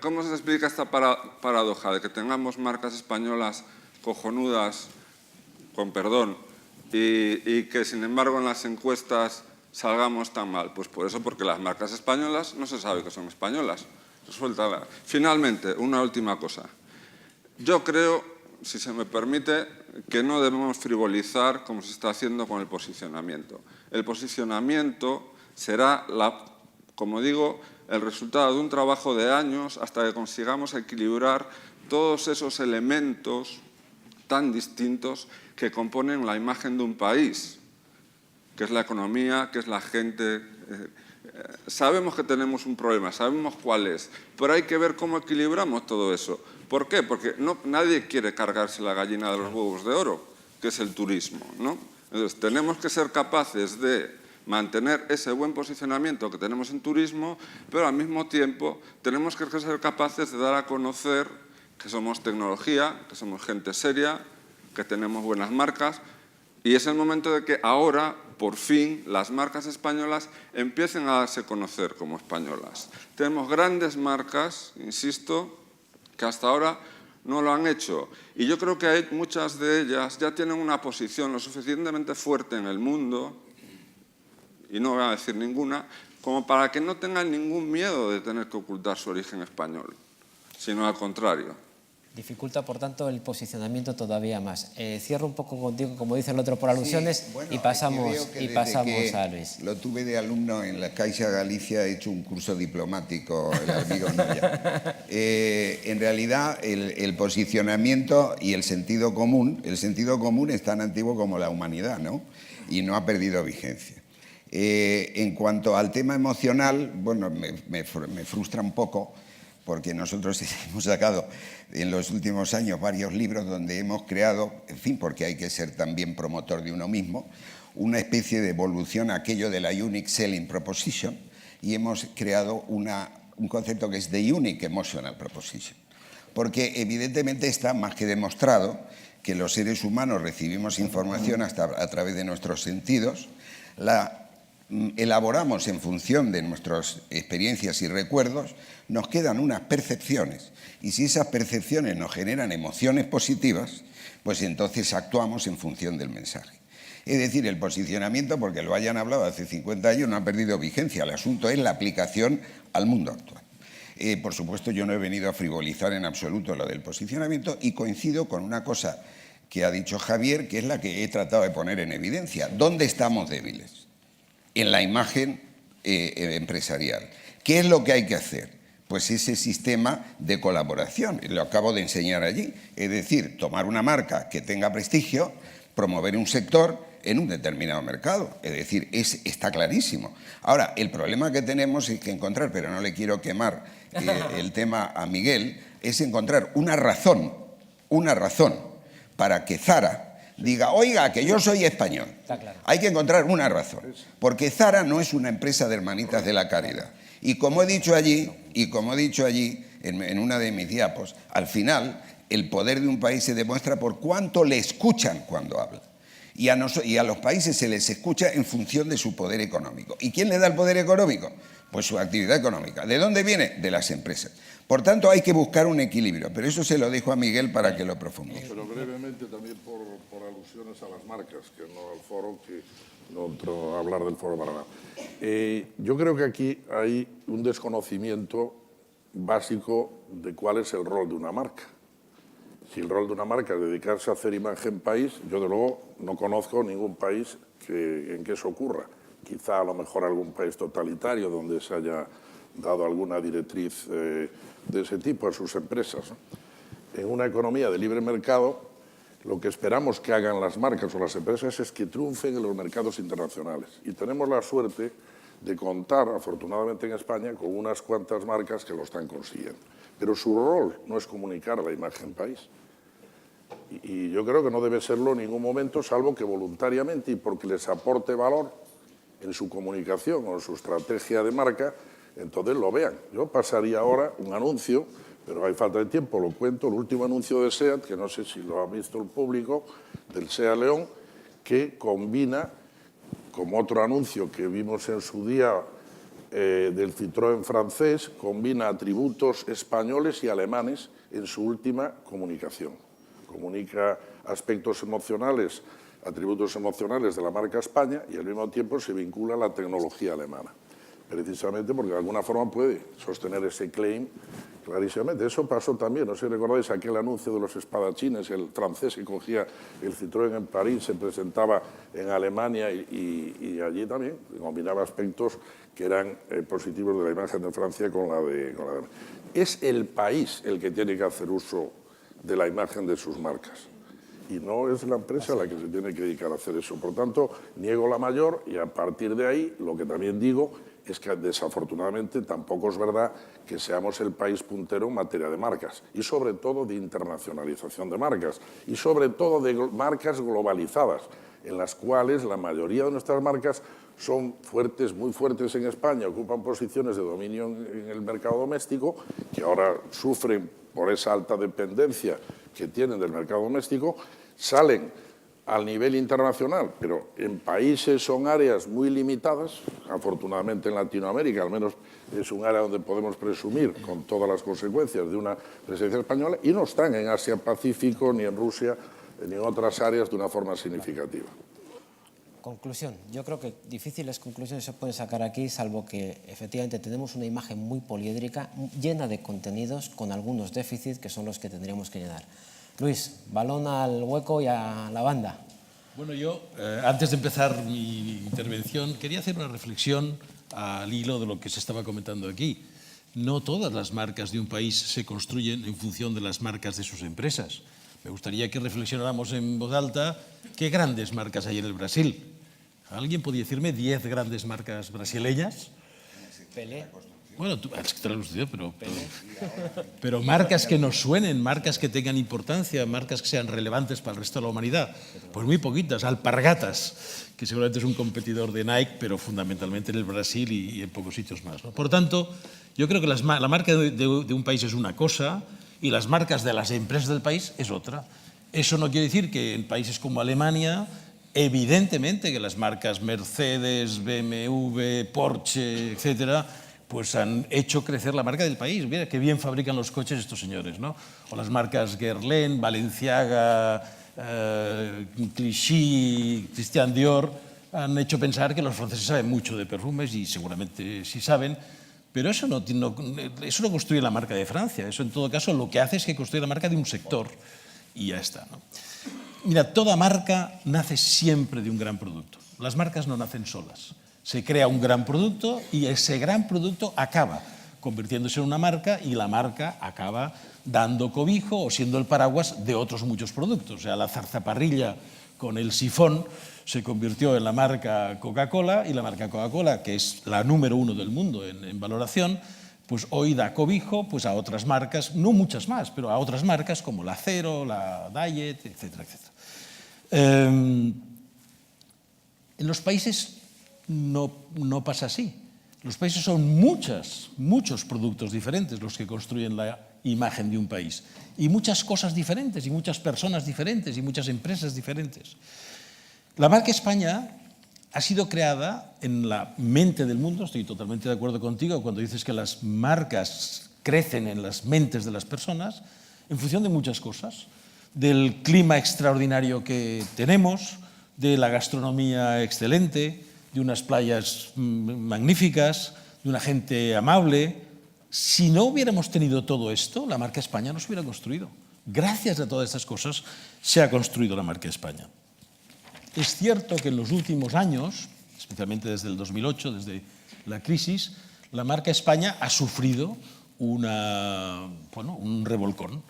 ¿Cómo se explica esta paradoja de que tengamos marcas españolas cojonudas, con perdón, y que sin embargo en las encuestas salgamos tan mal? Pues por eso, porque las marcas españolas no se sabe que son españolas. Finalmente, una última cosa. Yo creo, si se me permite, que no debemos frivolizar como se está haciendo con el posicionamiento. El posicionamiento será, como digo, el resultado de un trabajo de años hasta que consigamos equilibrar todos esos elementos tan distintos que componen la imagen de un país, que es la economía, que es la gente. Sabemos que tenemos un problema, sabemos cuál es, pero hay que ver cómo equilibramos todo eso. ¿Por qué? Porque nadie quiere cargarse la gallina de los huevos de oro, que es el turismo, ¿no? Entonces, tenemos que ser capaces de mantener ese buen posicionamiento que tenemos en turismo, pero al mismo tiempo tenemos que ser capaces de dar a conocer que somos tecnología, que somos gente seria, que tenemos buenas marcas, y es el momento de que ahora, por fin, las marcas españolas empiecen a darse a conocer como españolas. Tenemos grandes marcas, insisto, que hasta ahora no lo han hecho. Y yo creo que muchas de ellas ya tienen una posición lo suficientemente fuerte en el mundo, y no voy a decir ninguna, como para que no tengan ningún miedo de tener que ocultar su origen español, sino al contrario. Dificulta, por tanto, el posicionamiento todavía más. Cierro un poco contigo, como dice el otro, por alusiones, sí, bueno, y pasamos a Luis. Lo tuve de alumno en la Caixa Galicia, he hecho un curso diplomático, el amigo Noya. En realidad, el posicionamiento y el sentido común es tan antiguo como la humanidad, ¿no? Y no ha perdido vigencia. En cuanto al tema emocional, bueno, me frustra un poco, porque nosotros hemos sacado en los últimos años varios libros donde hemos creado, en fin, porque hay que ser también promotor de uno mismo, una especie de evolución a aquello de la Unique Selling Proposition, y hemos creado un concepto que es The Unique Emotional Proposition. Porque evidentemente está más que demostrado que los seres humanos recibimos información a través de nuestros sentidos, la elaboramos en función de nuestras experiencias y recuerdos, nos quedan unas percepciones y si esas percepciones nos generan emociones positivas, pues entonces actuamos en función del mensaje. Es decir, el posicionamiento, porque lo hayan hablado hace 50 años, no ha perdido vigencia. El asunto es la aplicación al mundo actual. Por supuesto, yo no he venido a frivolizar en absoluto lo del posicionamiento y coincido con una cosa que ha dicho Javier, que es la que he tratado de poner en evidencia. ¿Dónde estamos débiles? En la imagen empresarial. ¿Qué es lo que hay que hacer? Pues ese sistema de colaboración, lo acabo de enseñar allí. Es decir, tomar una marca que tenga prestigio, promover un sector en un determinado mercado. Es decir, está clarísimo. Ahora, el problema que tenemos es que encontrar, pero no le quiero quemar el tema a Miguel, es encontrar una razón para que Zara diga, oiga, que yo soy español. Está claro. Hay que encontrar una razón, porque Zara no es una empresa de hermanitas de la caridad. Y como he dicho allí, en una de mis diapos, al final el poder de un país se demuestra por cuánto le escuchan cuando habla. Y a los países se les escucha en función de su poder económico. ¿Y quién le da el poder económico? Pues su actividad económica. ¿De dónde viene? De las empresas. Por tanto, hay que buscar un equilibrio, pero eso se lo dejo a Miguel para que lo profundice. Pero brevemente también por alusiones a las marcas, que no al foro, que no entro a hablar del foro para nada. Yo creo que aquí hay un desconocimiento básico de cuál es el rol de una marca. Si el rol de una marca es dedicarse a hacer imagen país, yo de luego no conozco ningún país en que eso ocurra. Quizá a lo mejor algún país totalitario donde se haya dado alguna directriz de ese tipo a sus empresas, ¿no? En una economía de libre mercado, lo que esperamos que hagan las marcas o las empresas es que triunfen en los mercados internacionales. Y tenemos la suerte de contar, afortunadamente en España, con unas cuantas marcas que lo están consiguiendo. Pero su rol no es comunicar la imagen país. Y yo creo que no debe serlo en ningún momento, salvo que voluntariamente y porque les aporte valor en su comunicación o en su estrategia de marca, entonces lo vean. Yo pasaría ahora un anuncio, pero hay falta de tiempo, lo cuento, el último anuncio de SEAT, que no sé si lo ha visto el público, del SEAT León, que combina, como otro anuncio que vimos en su día del Citroën francés, combina atributos españoles y alemanes en su última comunicación. Comunica aspectos emocionales, atributos emocionales de la marca España y al mismo tiempo se vincula a la tecnología alemana. Precisamente porque de alguna forma puede sostener ese claim clarísimamente. Eso pasó también, no sé si recordáis aquel anuncio de los espadachines, el francés que cogía el Citroën en París, se presentaba en Alemania y allí también combinaba aspectos que eran positivos de la imagen de Francia con la de Es el país el que tiene que hacer uso de la imagen de sus marcas. Y no es la empresa la que se tiene que dedicar a hacer eso. Por tanto, niego la mayor y a partir de ahí lo que también digo es que desafortunadamente tampoco es verdad que seamos el país puntero en materia de marcas y sobre todo de internacionalización de marcas y sobre todo de marcas globalizadas en las cuales la mayoría de nuestras marcas son fuertes, muy fuertes en España, ocupan posiciones de dominio en el mercado doméstico que ahora sufren por esa alta dependencia que tienen del mercado doméstico, salen al nivel internacional, pero en países son áreas muy limitadas, afortunadamente en Latinoamérica al menos es un área donde podemos presumir con todas las consecuencias de una presencia española y no están en Asia-Pacífico ni en Rusia ni en otras áreas de una forma significativa. Conclusión. Yo creo que difíciles conclusiones se pueden sacar aquí, salvo que efectivamente tenemos una imagen muy poliédrica, llena de contenidos, con algunos déficits que son los que tendríamos que llenar. Luis, balón al hueco y a la banda. Bueno, yo, antes de empezar mi intervención, quería hacer una reflexión al hilo de lo que se estaba comentando aquí. No todas las marcas de un país se construyen en función de las marcas de sus empresas. Me gustaría que reflexionáramos en voz alta qué grandes marcas hay en el Brasil. ¿Alguien podría decirme 10 grandes marcas brasileñas? Pelé. Bueno, es que te lo he estudiado, pero marcas que nos suenen, marcas que tengan importancia, marcas que sean relevantes para el resto de la humanidad. Pues muy poquitas. Alpargatas, que seguramente es un competidor de Nike, pero fundamentalmente en el Brasil y en pocos sitios más, ¿no? Por tanto, yo creo que la marca de un país es una cosa y las marcas de las empresas del país es otra. Eso no quiere decir que en países como Alemania, evidentemente que las marcas Mercedes, BMW, Porsche, etcétera, pues han hecho crecer la marca del país. Mira qué bien fabrican los coches estos señores, ¿no? O las marcas Guerlain, Balenciaga, Clichy, Christian Dior, han hecho pensar que los franceses saben mucho de perfumes y seguramente sí saben, pero eso no construye la marca de Francia. Eso en todo caso lo que hace es que construye la marca de un sector y ya está, ¿no? Mira, toda marca nace siempre de un gran producto. Las marcas no nacen solas. Se crea un gran producto y ese gran producto acaba convirtiéndose en una marca y la marca acaba dando cobijo o siendo el paraguas de otros muchos productos. O sea, la zarzaparrilla con el sifón se convirtió en la marca Coca-Cola y la marca Coca-Cola, que es la número 1 del mundo en valoración, pues hoy da cobijo pues, a otras marcas, no muchas más, pero a otras marcas como la Zero, la Diet, etcétera, etcétera. En los países no pasa así. Los países son muchos productos diferentes los que construyen la imagen de un país. Y muchas cosas diferentes, y muchas personas diferentes, y muchas empresas diferentes. La marca España ha sido creada en la mente del mundo, estoy totalmente de acuerdo contigo cuando dices que las marcas crecen en las mentes de las personas, en función de muchas cosas, del clima extraordinario que tenemos, de la gastronomía excelente, de unas playas magníficas, de una gente amable. Si no hubiéramos tenido todo esto, la marca España no se hubiera construido. Gracias a todas estas cosas se ha construido la marca España. Es cierto que en los últimos años, especialmente desde el 2008, desde la crisis, la marca España ha sufrido un revolcón.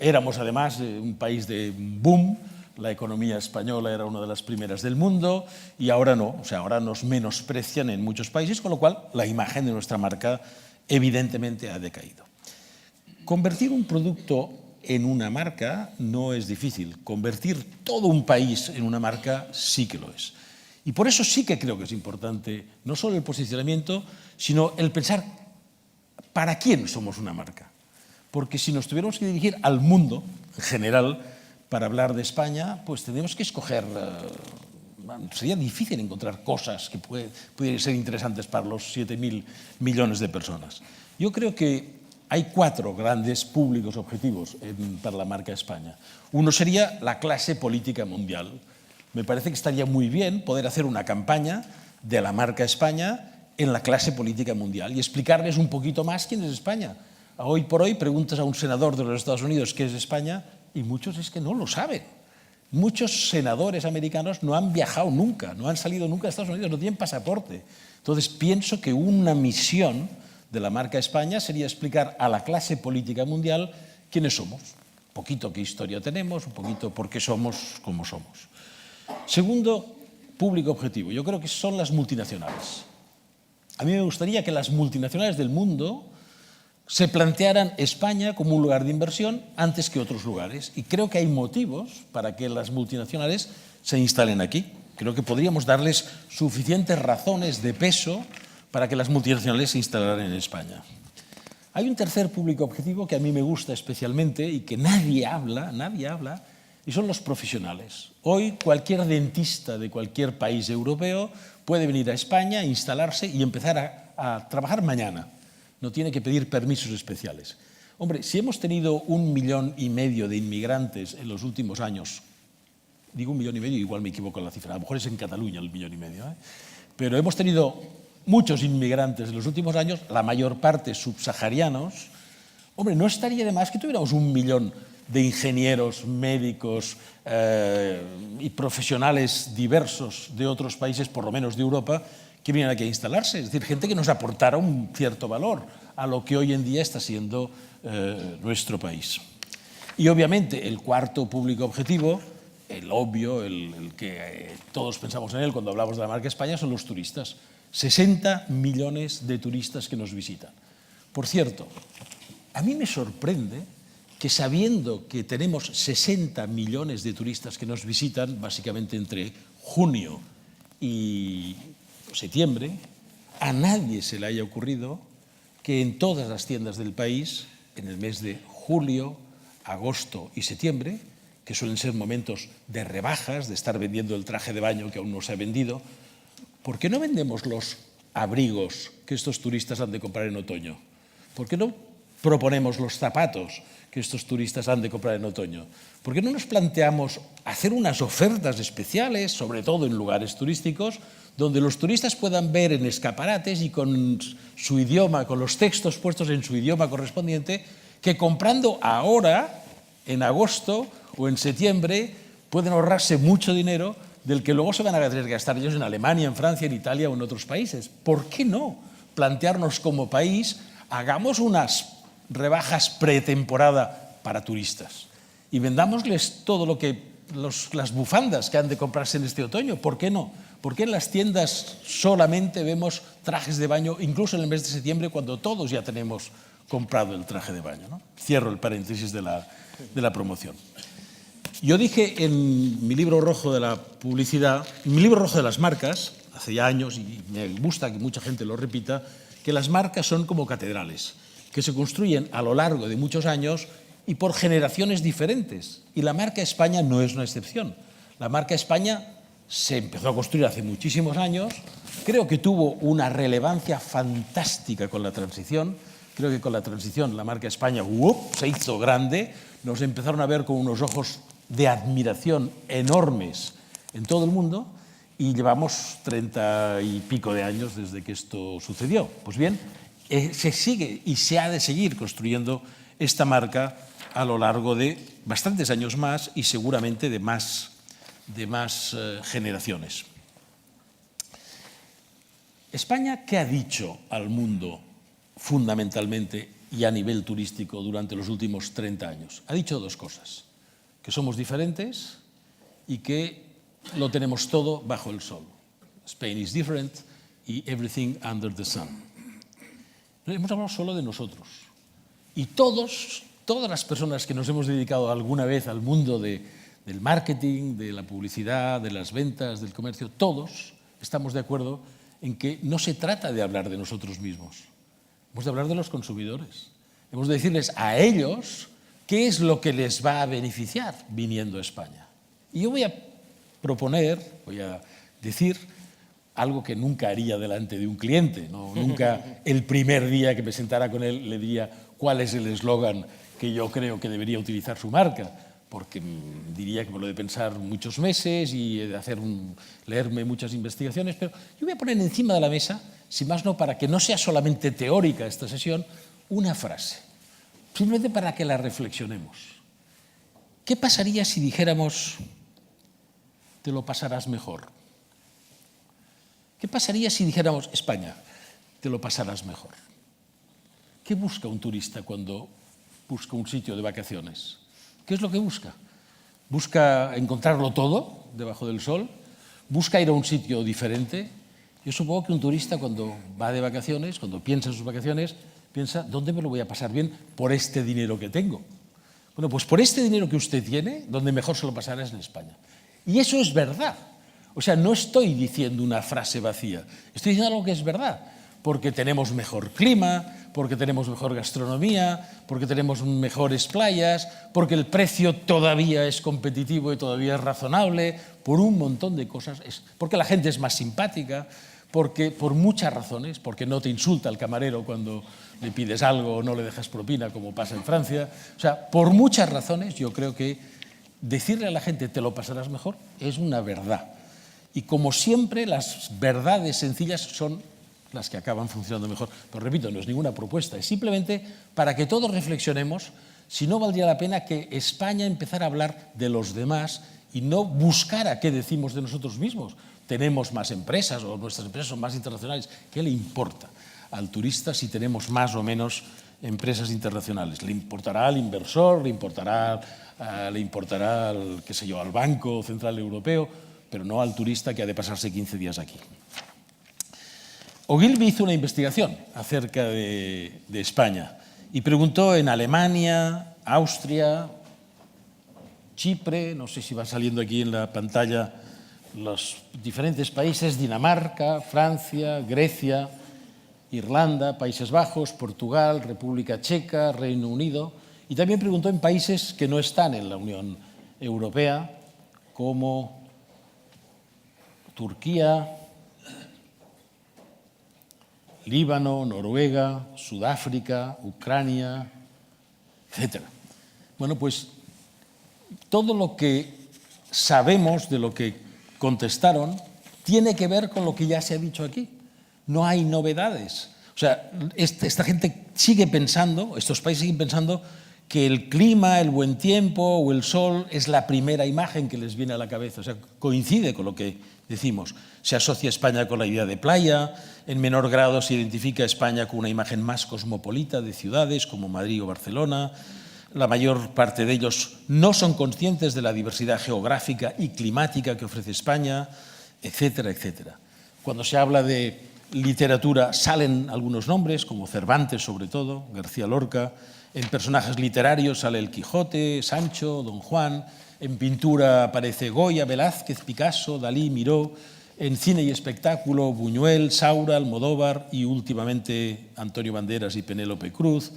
Éramos además un país de boom, la economía española era una de las primeras del mundo y ahora no, o sea, ahora nos menosprecian en muchos países, con lo cual la imagen de nuestra marca evidentemente ha decaído. Convertir un producto en una marca no es difícil, convertir todo un país en una marca sí que lo es. Y por eso sí que creo que es importante no solo el posicionamiento, sino el pensar para quién somos una marca. Porque si nos tuviéramos que dirigir al mundo en general, para hablar de España, pues tenemos que escoger, sería difícil encontrar cosas que pudieran ser interesantes para los 7.000 millones de personas. Yo creo que hay 4 grandes públicos objetivos para la marca España. Uno sería la clase política mundial. Me parece que estaría muy bien poder hacer una campaña de la marca España en la clase política mundial y explicarles un poquito más quién es España. Hoy por hoy preguntas a un senador de los Estados Unidos qué es España y muchos es que no lo saben. Muchos senadores americanos no han viajado nunca, no han salido nunca de Estados Unidos, no tienen pasaporte. Entonces pienso que una misión de la marca España sería explicar a la clase política mundial quiénes somos, un poquito qué historia tenemos, un poquito por qué somos como somos. Segundo público objetivo, yo creo que son las multinacionales. A mí me gustaría que las multinacionales del mundo se plantearan España como un lugar de inversión antes que otros lugares. Y creo que hay motivos para que las multinacionales se instalen aquí. Creo que podríamos darles suficientes razones de peso para que las multinacionales se instalaran en España. Hay un tercer público objetivo que a mí me gusta especialmente y que nadie habla, y son los profesionales. Hoy cualquier dentista de cualquier país europeo puede venir a España, instalarse y empezar a trabajar mañana. No tiene que pedir permisos especiales. Hombre, si hemos tenido 1,5 millones de inmigrantes en los últimos años, digo 1,5 millones, igual me equivoco en la cifra, a lo mejor es en Cataluña el 1,5 millones, pero hemos tenido muchos inmigrantes en los últimos años, la mayor parte subsaharianos. Hombre, no estaría de más que tuviéramos 1 millón de ingenieros, médicos y profesionales diversos de otros países, por lo menos de Europa, que vienen aquí a instalarse, es decir, gente que nos aportara un cierto valor a lo que hoy en día está siendo nuestro país. Y obviamente el cuarto público objetivo, el obvio, el que todos pensamos en él cuando hablamos de la marca España, son los turistas. 60 millones de turistas que nos visitan. Por cierto, a mí me sorprende que sabiendo que tenemos 60 millones de turistas que nos visitan, básicamente entre junio y septiembre, a nadie se le haya ocurrido que en todas las tiendas del país, en el mes de julio, agosto y septiembre, que suelen ser momentos de rebajas, de estar vendiendo el traje de baño que aún no se ha vendido, ¿por qué no vendemos los abrigos que estos turistas han de comprar en otoño? ¿Por qué no proponemos los zapatos que estos turistas han de comprar en otoño? ¿Por qué no nos planteamos hacer unas ofertas especiales, sobre todo en lugares turísticos, donde los turistas puedan ver en escaparates y con su idioma, con los textos puestos en su idioma correspondiente, que comprando ahora, en agosto o en septiembre, pueden ahorrarse mucho dinero del que luego se van a tener que gastar ellos en Alemania, en Francia, en Italia o en otros países. ¿Por qué no plantearnos como país, hagamos unas rebajas pretemporada para turistas y vendámosles todo lo que las bufandas que han de comprarse en este otoño? ¿Por qué no? ¿Por qué en las tiendas solamente vemos trajes de baño, incluso en el mes de septiembre, cuando todos ya tenemos comprado el traje de baño, ¿no? Cierro el paréntesis de la promoción. Yo dije en mi libro rojo de la publicidad, mi libro rojo de las marcas, hace ya años, y me gusta que mucha gente lo repita, que las marcas son como catedrales, que se construyen a lo largo de muchos años y por generaciones diferentes. Y la marca España no es una excepción. La marca España se empezó a construir hace muchísimos años, creo que tuvo una relevancia fantástica con la transición, creo que con la transición la marca España se hizo grande, nos empezaron a ver con unos ojos de admiración enormes en todo el mundo y llevamos 30 y pico de años desde que esto sucedió. Pues bien, se sigue y se ha de seguir construyendo esta marca a lo largo de bastantes años más y seguramente de más generaciones. España, ¿qué ha dicho al mundo fundamentalmente y a nivel turístico durante los últimos 30 años? Ha dicho dos cosas: que somos diferentes y que lo tenemos todo bajo el sol. Spain is different y everything under the sun. Hemos hablado solo de nosotros. Y todas las personas que nos hemos dedicado alguna vez al mundo del marketing, de la publicidad, de las ventas, del comercio, todos estamos de acuerdo en que no se trata de hablar de nosotros mismos. Hemos de hablar de los consumidores. Hemos de decirles a ellos qué es lo que les va a beneficiar viniendo a España. Y yo voy a decir algo que nunca haría delante de un cliente, ¿no? Nunca el primer día que me sentara con él le diría cuál es el eslogan que yo creo que debería utilizar su marca, porque diría que me lo he de pensar muchos meses y he de leerme muchas investigaciones, pero yo voy a poner encima de la mesa, sin más no para que no sea solamente teórica esta sesión, una frase, simplemente para que la reflexionemos. ¿Qué pasaría si dijéramos te lo pasarás mejor? ¿Qué pasaría si dijéramos España, te lo pasarás mejor? ¿Qué busca un turista cuando busca un sitio de vacaciones? ¿Qué es lo que busca? ¿Busca encontrarlo todo debajo del sol? ¿Busca ir a un sitio diferente? Yo supongo que un turista cuando va de vacaciones, cuando piensa en sus vacaciones, piensa, ¿dónde me lo voy a pasar bien por este dinero que tengo? Bueno, pues por este dinero que usted tiene, donde mejor se lo pasará es en España. Y eso es verdad. O sea, no estoy diciendo una frase vacía, estoy diciendo algo que es verdad, porque tenemos mejor clima, porque tenemos mejor gastronomía, porque tenemos mejores playas, porque el precio todavía es competitivo y todavía es razonable, por un montón de cosas, porque la gente es más simpática, porque por muchas razones, porque no te insulta el camarero cuando le pides algo o no le dejas propina, como pasa en Francia. O sea, por muchas razones yo creo que decirle a la gente te lo pasarás mejor es una verdad. Y como siempre, las verdades sencillas son las que acaban funcionando mejor. Pero repito, no es ninguna propuesta, es simplemente para que todos reflexionemos si no valdría la pena que España empezara a hablar de los demás y no buscara qué decimos de nosotros mismos. Tenemos más empresas o nuestras empresas son más internacionales. ¿Qué le importa al turista si tenemos más o menos empresas internacionales? Le importará al inversor, le importará al, qué sé yo, al Banco Central Europeo, pero no al turista que ha de pasarse 15 días aquí. Ogilvy hizo una investigación acerca de España y preguntó en Alemania, Austria, Chipre, no sé si va saliendo aquí en la pantalla los diferentes países, Dinamarca, Francia, Grecia, Irlanda, Países Bajos, Portugal, República Checa, Reino Unido, y también preguntó en países que no están en la Unión Europea, como Turquía, Líbano, Noruega, Sudáfrica, Ucrania, etc. Bueno, pues todo lo que sabemos de lo que contestaron tiene que ver con lo que ya se ha dicho aquí. No hay novedades. O sea, esta gente sigue pensando, estos países siguen pensando que el clima, el buen tiempo o el sol es la primera imagen que les viene a la cabeza. O sea, coincide con lo que decimos. Se asocia España con la idea de playa, en menor grado se identifica España con una imagen más cosmopolita de ciudades como Madrid o Barcelona. La mayor parte de ellos no son conscientes de la diversidad geográfica y climática que ofrece España, etcétera, etcétera. Cuando se habla de literatura salen algunos nombres, como Cervantes sobre todo, García Lorca. En personajes literarios sale el Quijote, Sancho, Don Juan. En pintura aparece Goya, Velázquez, Picasso, Dalí, Miró. En cine y espectáculo, Buñuel, Saura, Almodóvar y últimamente Antonio Banderas y Penélope Cruz.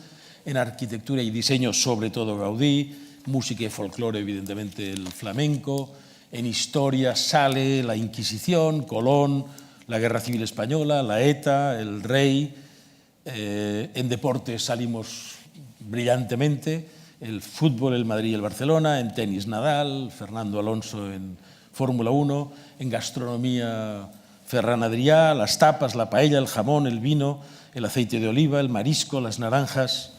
En arquitectura y diseño, sobre todo Gaudí. Música y folclore, evidentemente el flamenco. En historia sale la Inquisición, Colón, la Guerra Civil Española, la ETA, el Rey. En deportes salimos brillantemente, el fútbol, el Madrid y el Barcelona, en tenis Nadal, Fernando Alonso en Fórmula 1, en gastronomía Ferran Adrià, las tapas, la paella, el jamón, el vino, el aceite de oliva, el marisco, las naranjas,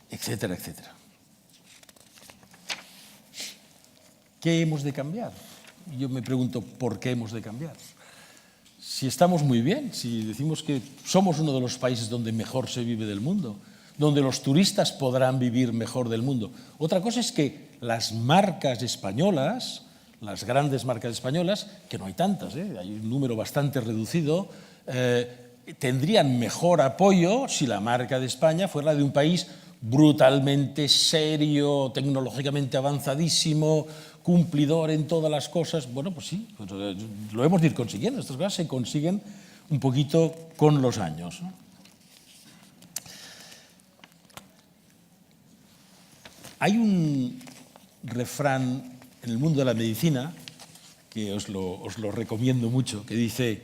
etcétera, etcétera. ¿Qué hemos de cambiar? Yo me pregunto, ¿por qué hemos de cambiar? Si estamos muy bien, si decimos que somos uno de los países donde mejor se vive del mundo, donde los turistas podrán vivir mejor del mundo. Otra cosa es que las marcas españolas, las grandes marcas españolas, que no hay tantas, hay un número bastante reducido, tendrían mejor apoyo si la marca de España fuera la de un país brutalmente serio, tecnológicamente avanzadísimo, cumplidor en todas las cosas. Bueno, pues sí, pues lo hemos de ir consiguiendo. Estas cosas se consiguen un poquito con los años, ¿no? Hay un refrán en el mundo de la medicina, que os lo recomiendo mucho, que dice: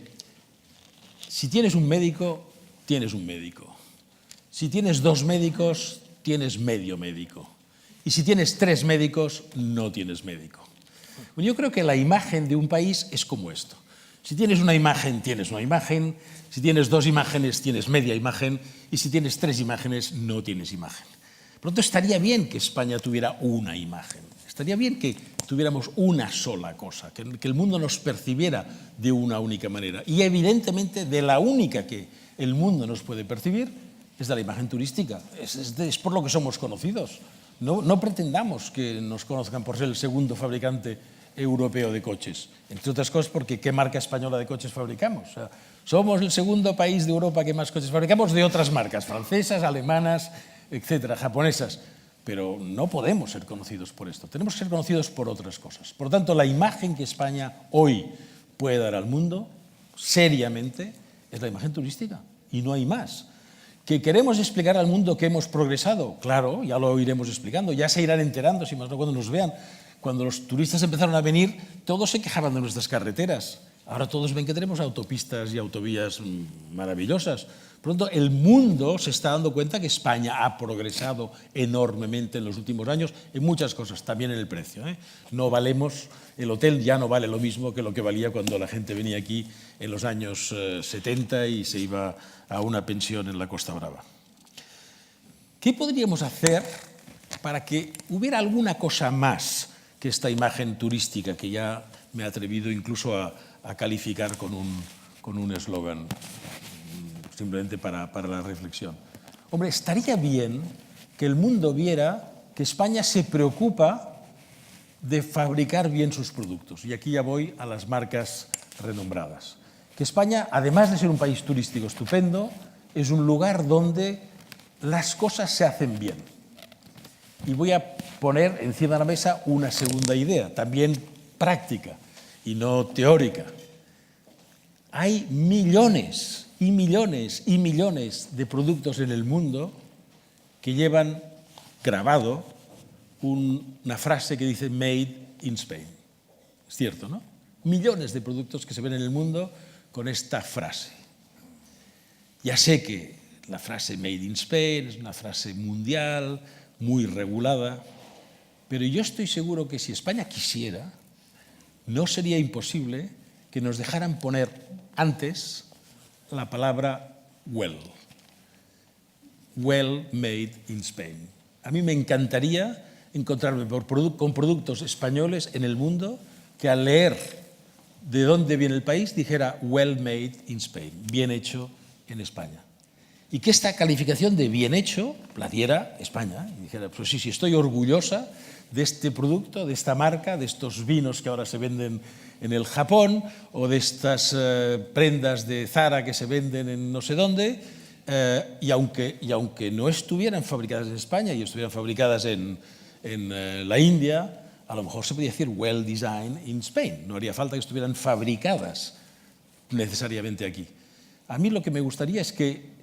si tienes un médico, tienes un médico. Si tienes 2 médicos, tienes medio médico. Y si tienes 3 médicos, no tienes médico. Bueno, yo creo que la imagen de un país es como esto. Si tienes una imagen, tienes una imagen. Si tienes 2 imágenes, tienes media imagen. Y si tienes 3 imágenes, no tienes imagen. Por lo tanto, estaría bien que España tuviera una imagen. Estaría bien que tuviéramos una sola cosa, que el mundo nos percibiera de una única manera. Y evidentemente, de la única que el mundo nos puede percibir es de la imagen turística. Es por lo que somos conocidos. No pretendamos que nos conozcan por ser el segundo fabricante europeo de coches. Entre otras cosas porque ¿qué marca española de coches fabricamos? O sea, somos el segundo país de Europa que más coches fabricamos de otras marcas, francesas, alemanas, etcétera, japonesas. Pero no podemos ser conocidos por esto. Tenemos que ser conocidos por otras cosas. Por lo tanto, la imagen que España hoy puede dar al mundo, seriamente, es la imagen turística. Y no hay más. ¿Que queremos explicar al mundo que hemos progresado? Claro, ya lo iremos explicando, ya se irán enterando, si más no cuando nos vean. Cuando los turistas empezaron a venir, todos se quejaban de nuestras carreteras. Ahora todos ven que tenemos autopistas y autovías maravillosas. Por lo tanto, el mundo se está dando cuenta que España ha progresado enormemente en los últimos años en muchas cosas, también en el precio, ¿eh? No valemos, el hotel ya no vale lo mismo que lo que valía cuando la gente venía aquí en los años 70 y se iba a una pensión en la Costa Brava. ¿Qué podríamos hacer para que hubiera alguna cosa más que esta imagen turística que ya me he atrevido incluso a calificar con un eslogan, simplemente para la reflexión? Hombre, estaría bien que el mundo viera que España se preocupa de fabricar bien sus productos. Y aquí ya voy a las marcas renombradas. Que España, además de ser un país turístico estupendo, es un lugar donde las cosas se hacen bien. Y voy a poner encima de la mesa una segunda idea, también práctica y no teórica. Hay millones y millones y millones de productos en el mundo que llevan grabado una frase que dice Made in Spain. Es cierto, ¿no? Millones de productos que se ven en el mundo con esta frase. Ya sé que la frase Made in Spain es una frase mundial, muy regulada, pero yo estoy seguro que si España quisiera, no sería imposible que nos dejaran poner antes la palabra well made in Spain. A mí me encantaría encontrarme con productos españoles en el mundo que al leer de dónde viene el país dijera well made in Spain, bien hecho en España. Y que esta calificación de bien hecho la diera España. Y dijera, pues sí, estoy orgullosa de este producto, de esta marca, de estos vinos que ahora se venden en el Japón o de estas prendas de Zara que se venden en no sé dónde. Y aunque no estuvieran fabricadas en España y estuvieran fabricadas en la India, a lo mejor se podría decir well designed in Spain. No haría falta que estuvieran fabricadas necesariamente aquí. A mí lo que me gustaría es que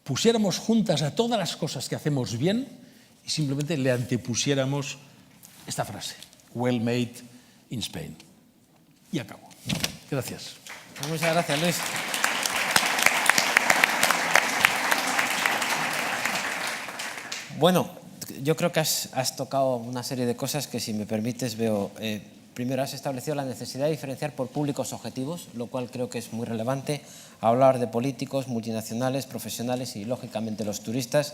pusiéramos juntas a todas las cosas que hacemos bien y simplemente le antepusiéramos esta frase, well made in Spain. Y acabo. Gracias. Muchas gracias, Luis. Bueno, yo creo que has tocado una serie de cosas que, si me permites, veo... Primero, has establecido la necesidad de diferenciar por públicos objetivos, lo cual creo que es muy relevante. Hablar de políticos, multinacionales, profesionales y, lógicamente, los turistas.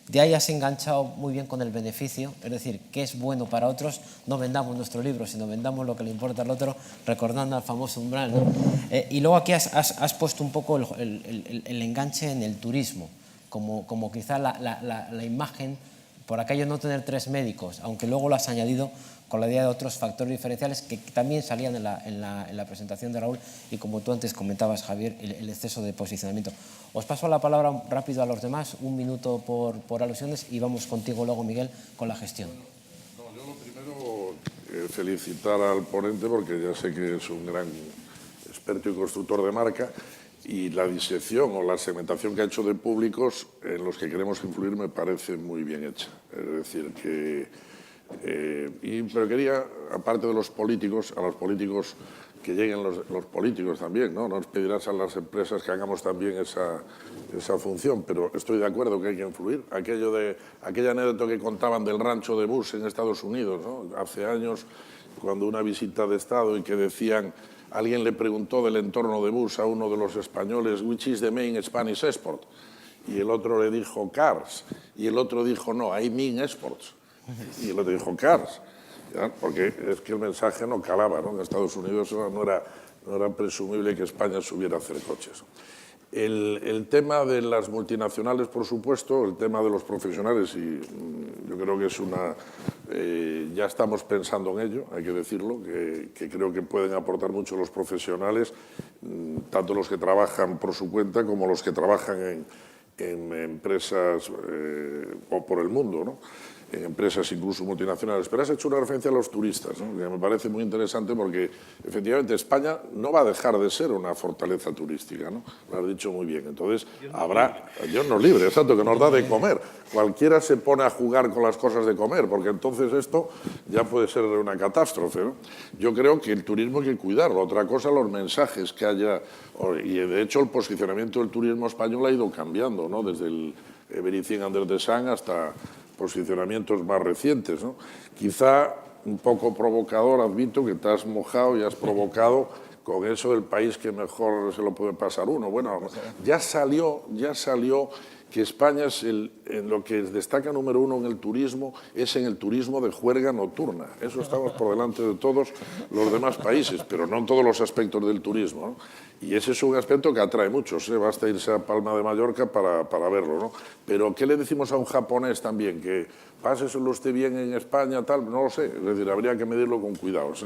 De ahí has enganchado muy bien con el beneficio, es decir, qué es bueno para otros. No vendamos nuestro libro, sino vendamos lo que le importa al otro, recordando al famoso umbral, ¿no? Y luego aquí has puesto un poco el enganche en el turismo, como quizá la imagen, por aquello no tener 3 médicos, aunque luego lo has añadido con la idea de otros factores diferenciales que también salían en la presentación de Raúl y, como tú antes comentabas, Javier, el exceso de posicionamiento. Os paso la palabra rápido a los demás, 1 minuto por alusiones, y vamos contigo luego, Miguel, con la gestión. No, yo lo primero, felicitar al ponente, porque ya sé que es un gran experto y constructor de marca, y la disección o la segmentación que ha hecho de públicos en los que queremos influir me parece muy bien hecha. Es decir, que... pero quería, aparte de los políticos, a los políticos que lleguen los políticos también, ¿no? Nos pedirás a las empresas que hagamos también esa función, pero estoy de acuerdo que hay que influir. Aquella anécdota que contaban del rancho de Bush en Estados Unidos, ¿no? Hace años, cuando una visita de Estado, y que decían, alguien le preguntó del entorno de Bush a uno de los españoles, which is the main Spanish export? Y el otro le dijo, cars. Y el otro dijo, no, I mean exports. Y el otro dijo, cars, ¿ya? Porque es que el mensaje no calaba, ¿no? En Estados Unidos no era presumible que España supiera hacer coches. El tema de las multinacionales, por supuesto, el tema de los profesionales, y yo creo que es ya estamos pensando en ello, hay que decirlo, que creo que pueden aportar mucho los profesionales, tanto los que trabajan por su cuenta como los que trabajan en empresas o por el mundo, ¿no? En empresas incluso multinacionales. Pero has hecho una referencia a los turistas, ¿no? Que me parece muy interesante, porque efectivamente España no va a dejar de ser una fortaleza turística, ¿no? Lo has dicho muy bien. Entonces habrá... Dios nos libre, exacto, que nos da de comer. Cualquiera se pone a jugar con las cosas de comer, porque entonces esto ya puede ser una catástrofe, ¿no? Yo creo que el turismo hay que cuidarlo. Otra cosa, los mensajes que haya... Y de hecho el posicionamiento del turismo español ha ido cambiando, ¿no? Desde el Everything Under the Sun hasta posicionamientos más recientes, ¿no? Quizá un poco provocador, admito que te has mojado y has provocado con eso del país que mejor se lo puede pasar uno. Bueno, ya salió que España es en lo que destaca número 1 en el turismo, es en el turismo de juerga nocturna. Eso estamos por delante de todos los demás países, pero no en todos los aspectos del turismo, ¿no? Y ese es un aspecto que atrae muchos, ¿eh? Basta irse a Palma de Mallorca para verlo, ¿no? Pero ¿qué le decimos a un japonés también? Que páseselo usted bien en España, tal, no lo sé. Es decir, habría que medirlo con cuidado, es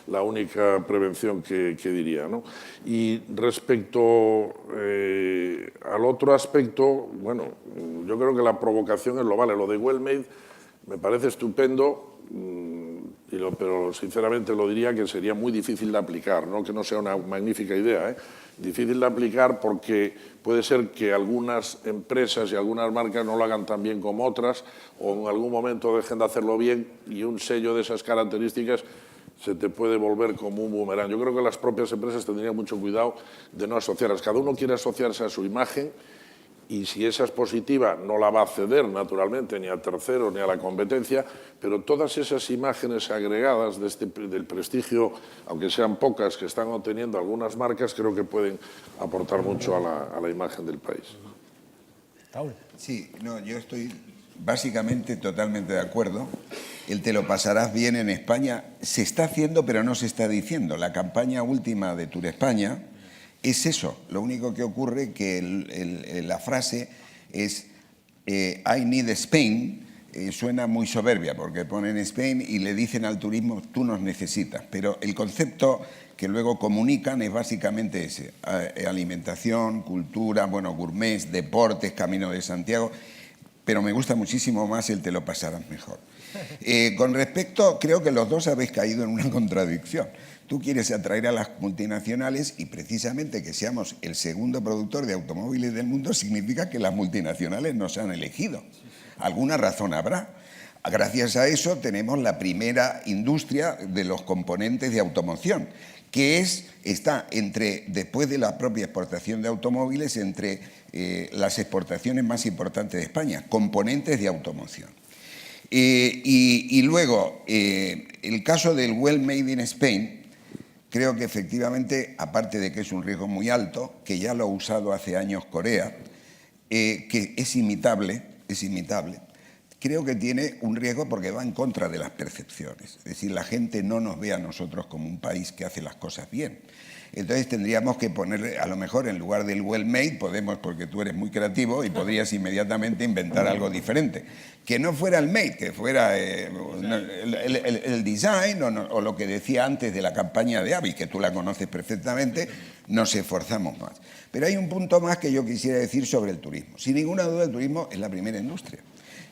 la única prevención que diría, ¿no? Y respecto al otro aspecto, bueno, yo creo que la provocación es lo vale. Lo de well made me parece estupendo, pero sinceramente lo diría que sería muy difícil de aplicar, no que no sea una magnífica idea, ¿eh? Difícil de aplicar porque puede ser que algunas empresas y algunas marcas no lo hagan tan bien como otras, o en algún momento dejen de hacerlo bien, y un sello de esas características se te puede volver como un boomerang. Yo creo que las propias empresas tendrían mucho cuidado de no asociarlas. Cada uno quiere asociarse a su imagen, y si esa es positiva no la va a ceder naturalmente ni a terceros ni a la competencia, pero todas esas imágenes agregadas del prestigio, aunque sean pocas, que están obteniendo algunas marcas, creo que pueden aportar mucho a la imagen del país. Raúl. Sí, no, yo estoy básicamente totalmente de acuerdo. El te lo pasarás bien en España se está haciendo, pero no se está diciendo. La campaña última de Tour España es eso. Lo único que ocurre que la frase es I need Spain. Suena muy soberbia porque ponen Spain y le dicen al turismo tú nos necesitas, pero el concepto que luego comunican es básicamente ese: alimentación, cultura, bueno, gourmets, deportes, Camino de Santiago, pero me gusta muchísimo más el te lo pasarás mejor. Con respecto, creo que los dos habéis caído en una contradicción. Tú quieres atraer a las multinacionales y precisamente que seamos el segundo productor de automóviles del mundo significa que las multinacionales nos han elegido. Alguna razón habrá. Gracias a eso tenemos la primera industria de los componentes de automoción, que está después de la propia exportación de automóviles, entre las exportaciones más importantes de España, componentes de automoción. Y luego, el caso del Well Made in Spain, creo que efectivamente, aparte de que es un riesgo muy alto, que ya lo ha usado hace años Corea, que es imitable, creo que tiene un riesgo porque va en contra de las percepciones. Es decir, la gente no nos ve a nosotros como un país que hace las cosas bien. Entonces tendríamos que poner, a lo mejor en lugar del well made, podemos, porque tú eres muy creativo y podrías inmediatamente inventar algo diferente. Que no fuera el made, que fuera el design o lo que decía antes de la campaña de Avi, que tú la conoces perfectamente, nos esforzamos más. Pero hay un punto más que yo quisiera decir sobre el turismo. Sin ninguna duda el turismo es la primera industria.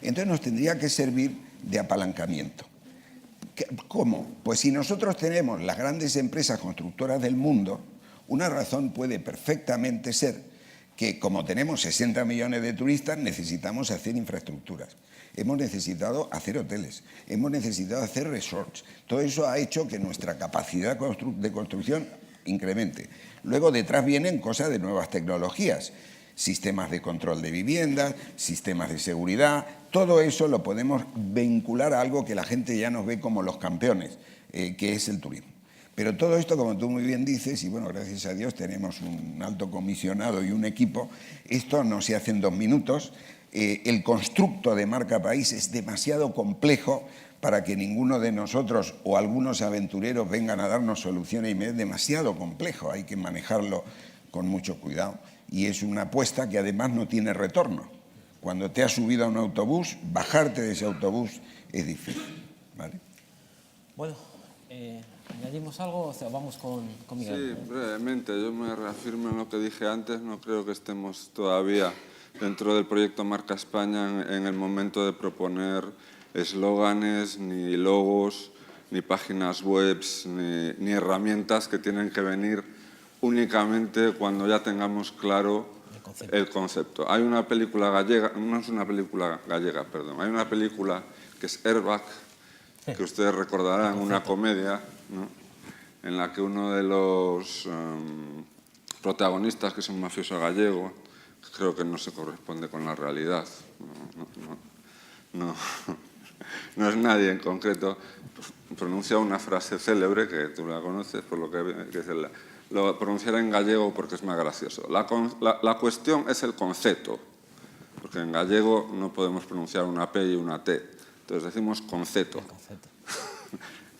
Entonces nos tendría que servir de apalancamiento. ¿Cómo? Pues si nosotros tenemos las grandes empresas constructoras del mundo, una razón puede perfectamente ser que como tenemos 60 millones de turistas, necesitamos hacer infraestructuras. Hemos necesitado hacer hoteles, hemos necesitado hacer resorts. Todo eso ha hecho que nuestra capacidad de construcción incremente. Luego detrás vienen cosas de nuevas tecnologías, sistemas de control de viviendas, sistemas de seguridad. Todo eso lo podemos vincular a algo que la gente ya nos ve como los campeones, que es el turismo. Pero todo esto, como tú muy bien dices, y bueno, gracias a Dios tenemos un alto comisionado y un equipo, esto no se hace en 2 minutos. El constructo de marca país es demasiado complejo para que ninguno de nosotros o algunos aventureros vengan a darnos soluciones, y es demasiado complejo, hay que manejarlo con mucho cuidado. Y es una apuesta que además no tiene retorno. Cuando te has subido a un autobús, bajarte de ese autobús es difícil, ¿vale? Bueno, ¿añadimos algo o vamos con Miguel? Sí, brevemente. Yo me reafirmo en lo que dije antes. No creo que estemos todavía dentro del proyecto Marca España en el momento de proponer eslóganes, ni logos, ni páginas web, ni herramientas que tienen que venir únicamente cuando ya tengamos claro el concepto. Hay una película gallega, no es una película gallega, perdón, hay una película que es Airbag, que ustedes recordarán, una comedia, ¿no?, en la que uno de los protagonistas, que es un mafioso gallego, creo que no se corresponde con la realidad, no es nadie en concreto, pronuncia una frase célebre, que tú la conoces, por lo que es lo pronunciaré en gallego porque es más gracioso. La cuestión es el concepto, porque en gallego no podemos pronunciar una P y una T, entonces decimos concepto.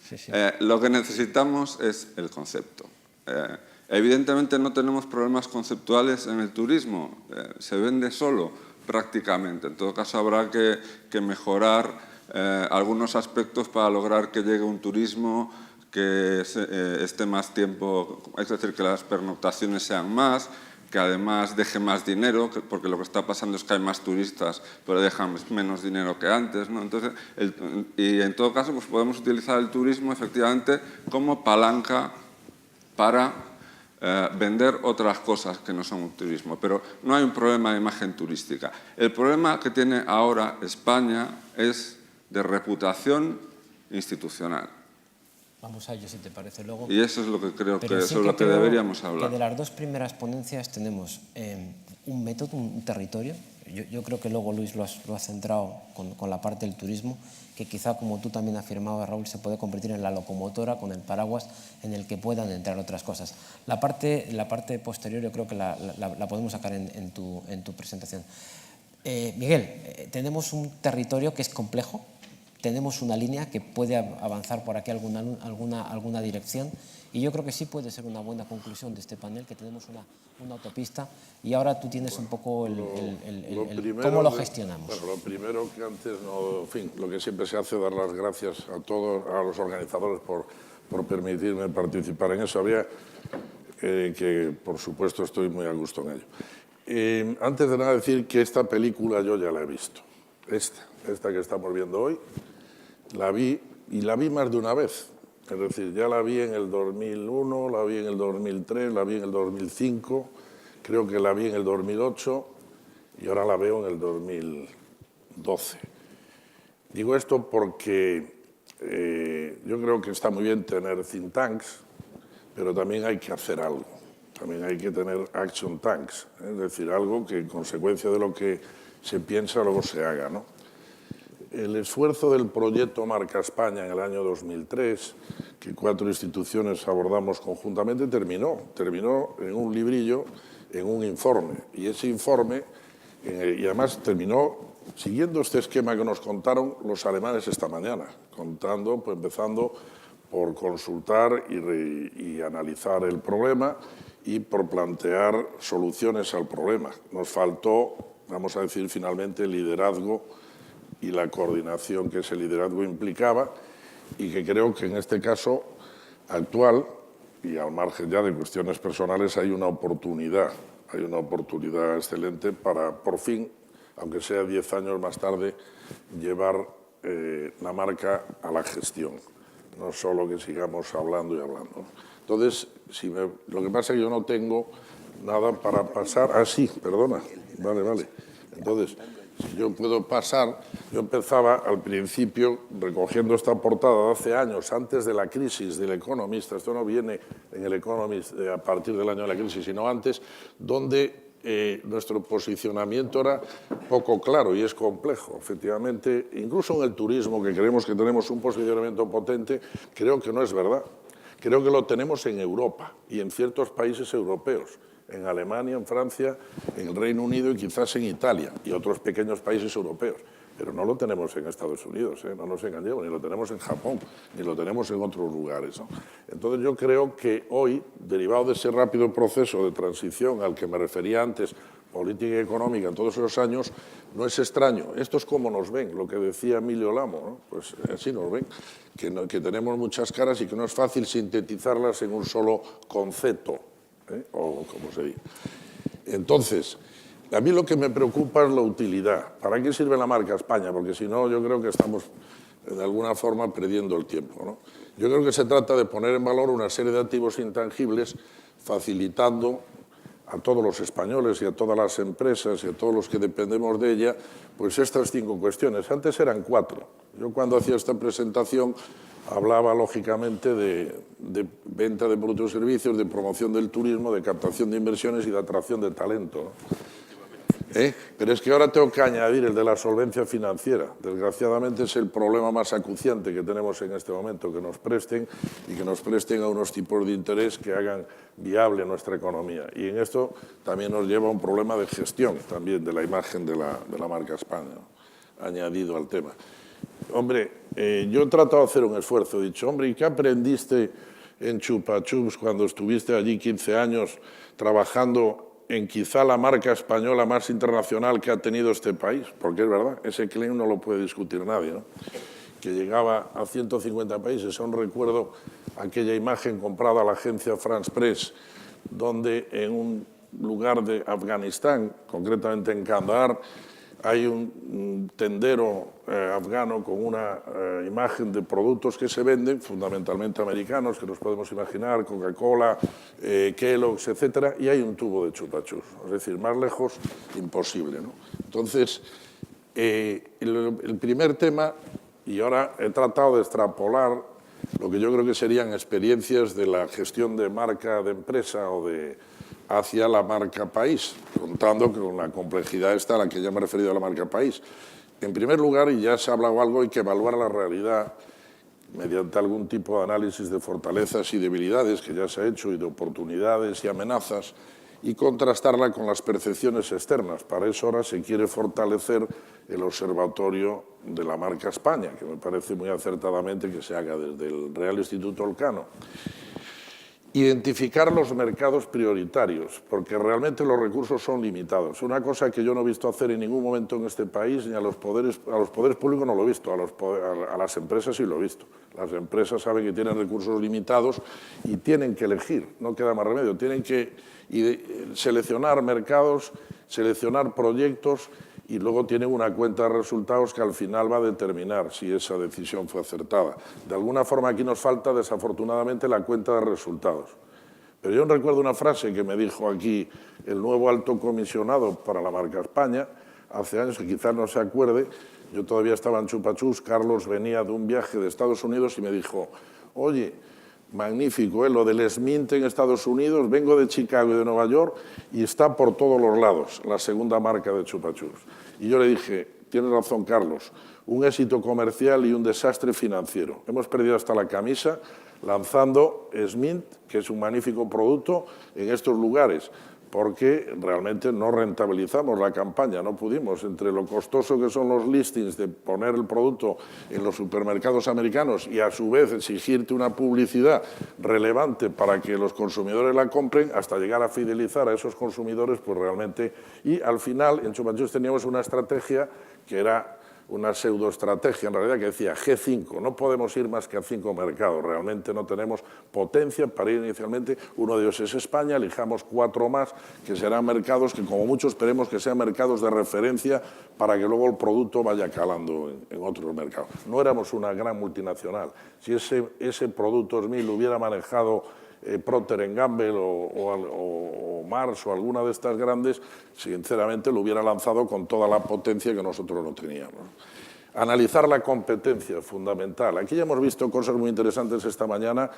Sí, sí. Lo que necesitamos es el concepto. Evidentemente no tenemos problemas conceptuales en el turismo, se vende solo prácticamente. En todo caso habrá que mejorar algunos aspectos para lograr que llegue un turismo que esté más tiempo, es decir, que las pernoctaciones sean más, que además deje más dinero, porque lo que está pasando es que hay más turistas, pero dejan menos dinero que antes, ¿no? Entonces, y en todo caso, pues podemos utilizar el turismo efectivamente como palanca para vender otras cosas que no son un turismo. Pero no hay un problema de imagen turística. El problema que tiene ahora España es de reputación institucional. Vamos a ello, si te parece luego. Y eso es lo que creo Pero que, sí sobre lo que deberíamos hablar. Que de las 2 primeras ponencias tenemos un método, un territorio. Yo creo que luego Luis lo ha centrado con la parte del turismo, que quizá, como tú también afirmabas, Raúl, se puede convertir en la locomotora con el paraguas en el que puedan entrar otras cosas. La parte posterior yo creo que la podemos sacar en tu presentación. Miguel, tenemos un territorio que es complejo, tenemos una línea que puede avanzar por aquí alguna dirección, y yo creo que sí puede ser una buena conclusión de este panel, que tenemos una autopista, y ahora tú tienes un poco cómo lo gestionamos. Bueno, lo primero que antes, en fin, lo que siempre se hace, dar las gracias a todos, a los organizadores por permitirme participar en eso. Había que, por supuesto, estoy muy a gusto en ello. Antes de nada decir que esta película yo ya la he visto. Esta que estamos viendo hoy, la vi, y la vi más de una vez. Es decir, ya la vi en el 2001, la vi en el 2003, la vi en el 2005, creo que la vi en el 2008 y ahora la veo en el 2012. Digo esto porque yo creo que está muy bien tener think tanks, pero también hay que hacer algo. También hay que tener action tanks, es decir, algo que en consecuencia de lo que se piensa luego se haga, ¿no? El esfuerzo del proyecto Marca España en el año 2003, que 4 instituciones abordamos conjuntamente, terminó en un librillo, en un informe. Y ese informe, y además terminó siguiendo este esquema que nos contaron los alemanes esta mañana, empezando por consultar y analizar el problema y por plantear soluciones al problema. Nos faltó, vamos a decir finalmente, el liderazgo y la coordinación que ese liderazgo implicaba, y que creo que en este caso actual, y al margen ya de cuestiones personales, hay una oportunidad excelente para, por fin, aunque sea 10 años más tarde, llevar la marca a la gestión, no solo que sigamos hablando y hablando. Entonces, lo que pasa es que yo no tengo nada para pasar. Ah, sí, perdona. Vale. Entonces, si yo puedo pasar, yo empezaba al principio recogiendo esta portada de hace años, antes de la crisis del Economist. Esto no viene en el Economist a partir del año de la crisis, sino antes, donde nuestro posicionamiento era poco claro y es complejo. Efectivamente, incluso en el turismo, que creemos que tenemos un posicionamiento potente, creo que no es verdad. Creo que lo tenemos en Europa y en ciertos países europeos, en Alemania, en Francia, en el Reino Unido y quizás en Italia y otros pequeños países europeos. Pero no lo tenemos en Estados Unidos, no nos engañemos, ni lo tenemos en Japón, ni lo tenemos en otros lugares, ¿no? Entonces yo creo que hoy, derivado de ese rápido proceso de transición al que me refería antes, política y económica en todos esos años, no es extraño. Esto es como nos ven, lo que decía Emilio Lamo, ¿no? Pues así nos ven, que tenemos muchas caras y que no es fácil sintetizarlas en un solo concepto, o como se diga. Entonces, a mí lo que me preocupa es la utilidad. ¿Para qué sirve la marca España? Porque si no, yo creo que estamos de alguna forma perdiendo el tiempo, ¿no? Yo creo que se trata de poner en valor una serie de activos intangibles, facilitando a todos los españoles y a todas las empresas y a todos los que dependemos de ella, pues estas 5 cuestiones. Antes eran 4. Yo cuando hacía esta presentación hablaba lógicamente de venta de productos y servicios, de promoción del turismo, de captación de inversiones y de atracción de talento, ¿no? Pero es que ahora tengo que añadir el de la solvencia financiera. Desgraciadamente es el problema más acuciante que tenemos en este momento, que nos presten y que nos presten a unos tipos de interés que hagan viable nuestra economía. Y en esto también nos lleva a un problema de gestión también de la imagen de la marca España, ¿no? Añadido al tema. Hombre, yo he tratado de hacer un esfuerzo. He dicho, hombre, ¿y qué aprendiste en Chupa Chups cuando estuviste allí 15 años trabajando en quizá la marca española más internacional que ha tenido este país? Porque es verdad, ese claim no lo puede discutir nadie, ¿no? Que llegaba a 150 países. Aún recuerdo aquella imagen comprada a la agencia France Press, donde en un lugar de Afganistán, concretamente en Kandahar, hay un tendero afgano con una imagen de productos que se venden, fundamentalmente americanos, que nos podemos imaginar, Coca-Cola, Kellogg's, etcétera, y hay un tubo de Chupa Chups. Es decir, más lejos, imposible, ¿no? Entonces, el primer tema, y ahora he tratado de extrapolar lo que yo creo que serían experiencias de la gestión de marca de empresa o hacia la marca país, contando con la complejidad esta a la que ya me he referido a la marca país. En primer lugar, y ya se ha hablado algo, hay que evaluar la realidad mediante algún tipo de análisis de fortalezas y debilidades que ya se ha hecho y de oportunidades y amenazas, y contrastarla con las percepciones externas. Para eso ahora se quiere fortalecer el Observatorio de la Marca España, que me parece muy acertadamente que se haga desde el Real Instituto Elcano. Identificar los mercados prioritarios, porque realmente los recursos son limitados. Una cosa que yo no he visto hacer en ningún momento en este país, ni a los poderes públicos no lo he visto, a las empresas sí lo he visto. Las empresas saben que tienen recursos limitados y tienen que elegir, no queda más remedio, tienen que seleccionar mercados, seleccionar proyectos y luego tienen una cuenta de resultados que al final va a determinar si esa decisión fue acertada. De alguna forma aquí nos falta, desafortunadamente, la cuenta de resultados. Pero yo recuerdo una frase que me dijo aquí el nuevo alto comisionado para la Marca España, hace años, que quizás no se acuerde, yo todavía estaba en Chupa Chups, Carlos venía de un viaje de Estados Unidos y me dijo, oye, magnífico, lo del SMINT en Estados Unidos, vengo de Chicago y de Nueva York y está por todos los lados, la segunda marca de Chupa Chups. Y yo le dije, tienes razón, Carlos, un éxito comercial y un desastre financiero. Hemos perdido hasta la camisa lanzando SMINT, que es un magnífico producto, en estos lugares, porque realmente no rentabilizamos la campaña, no pudimos, entre lo costoso que son los listings de poner el producto en los supermercados americanos y a su vez exigirte una publicidad relevante para que los consumidores la compren, hasta llegar a fidelizar a esos consumidores, pues realmente... Y al final en Chupa Chups teníamos una estrategia que era una pseudoestrategia, en realidad, que decía G5, no podemos ir más que a 5 mercados, realmente no tenemos potencia para ir inicialmente, uno de ellos es España, elijamos 4 más, que serán mercados que como mucho esperemos que sean mercados de referencia para que luego el producto vaya calando en otros mercados. No éramos una gran multinacional, si ese producto SMIL lo hubiera manejado Procter & Gamble o Mars o alguna de estas grandes, sinceramente lo hubiera lanzado con toda la potencia que nosotros no teníamos. Analizar la competencia, fundamental. Aquí ya hemos visto cosas muy interesantes esta mañana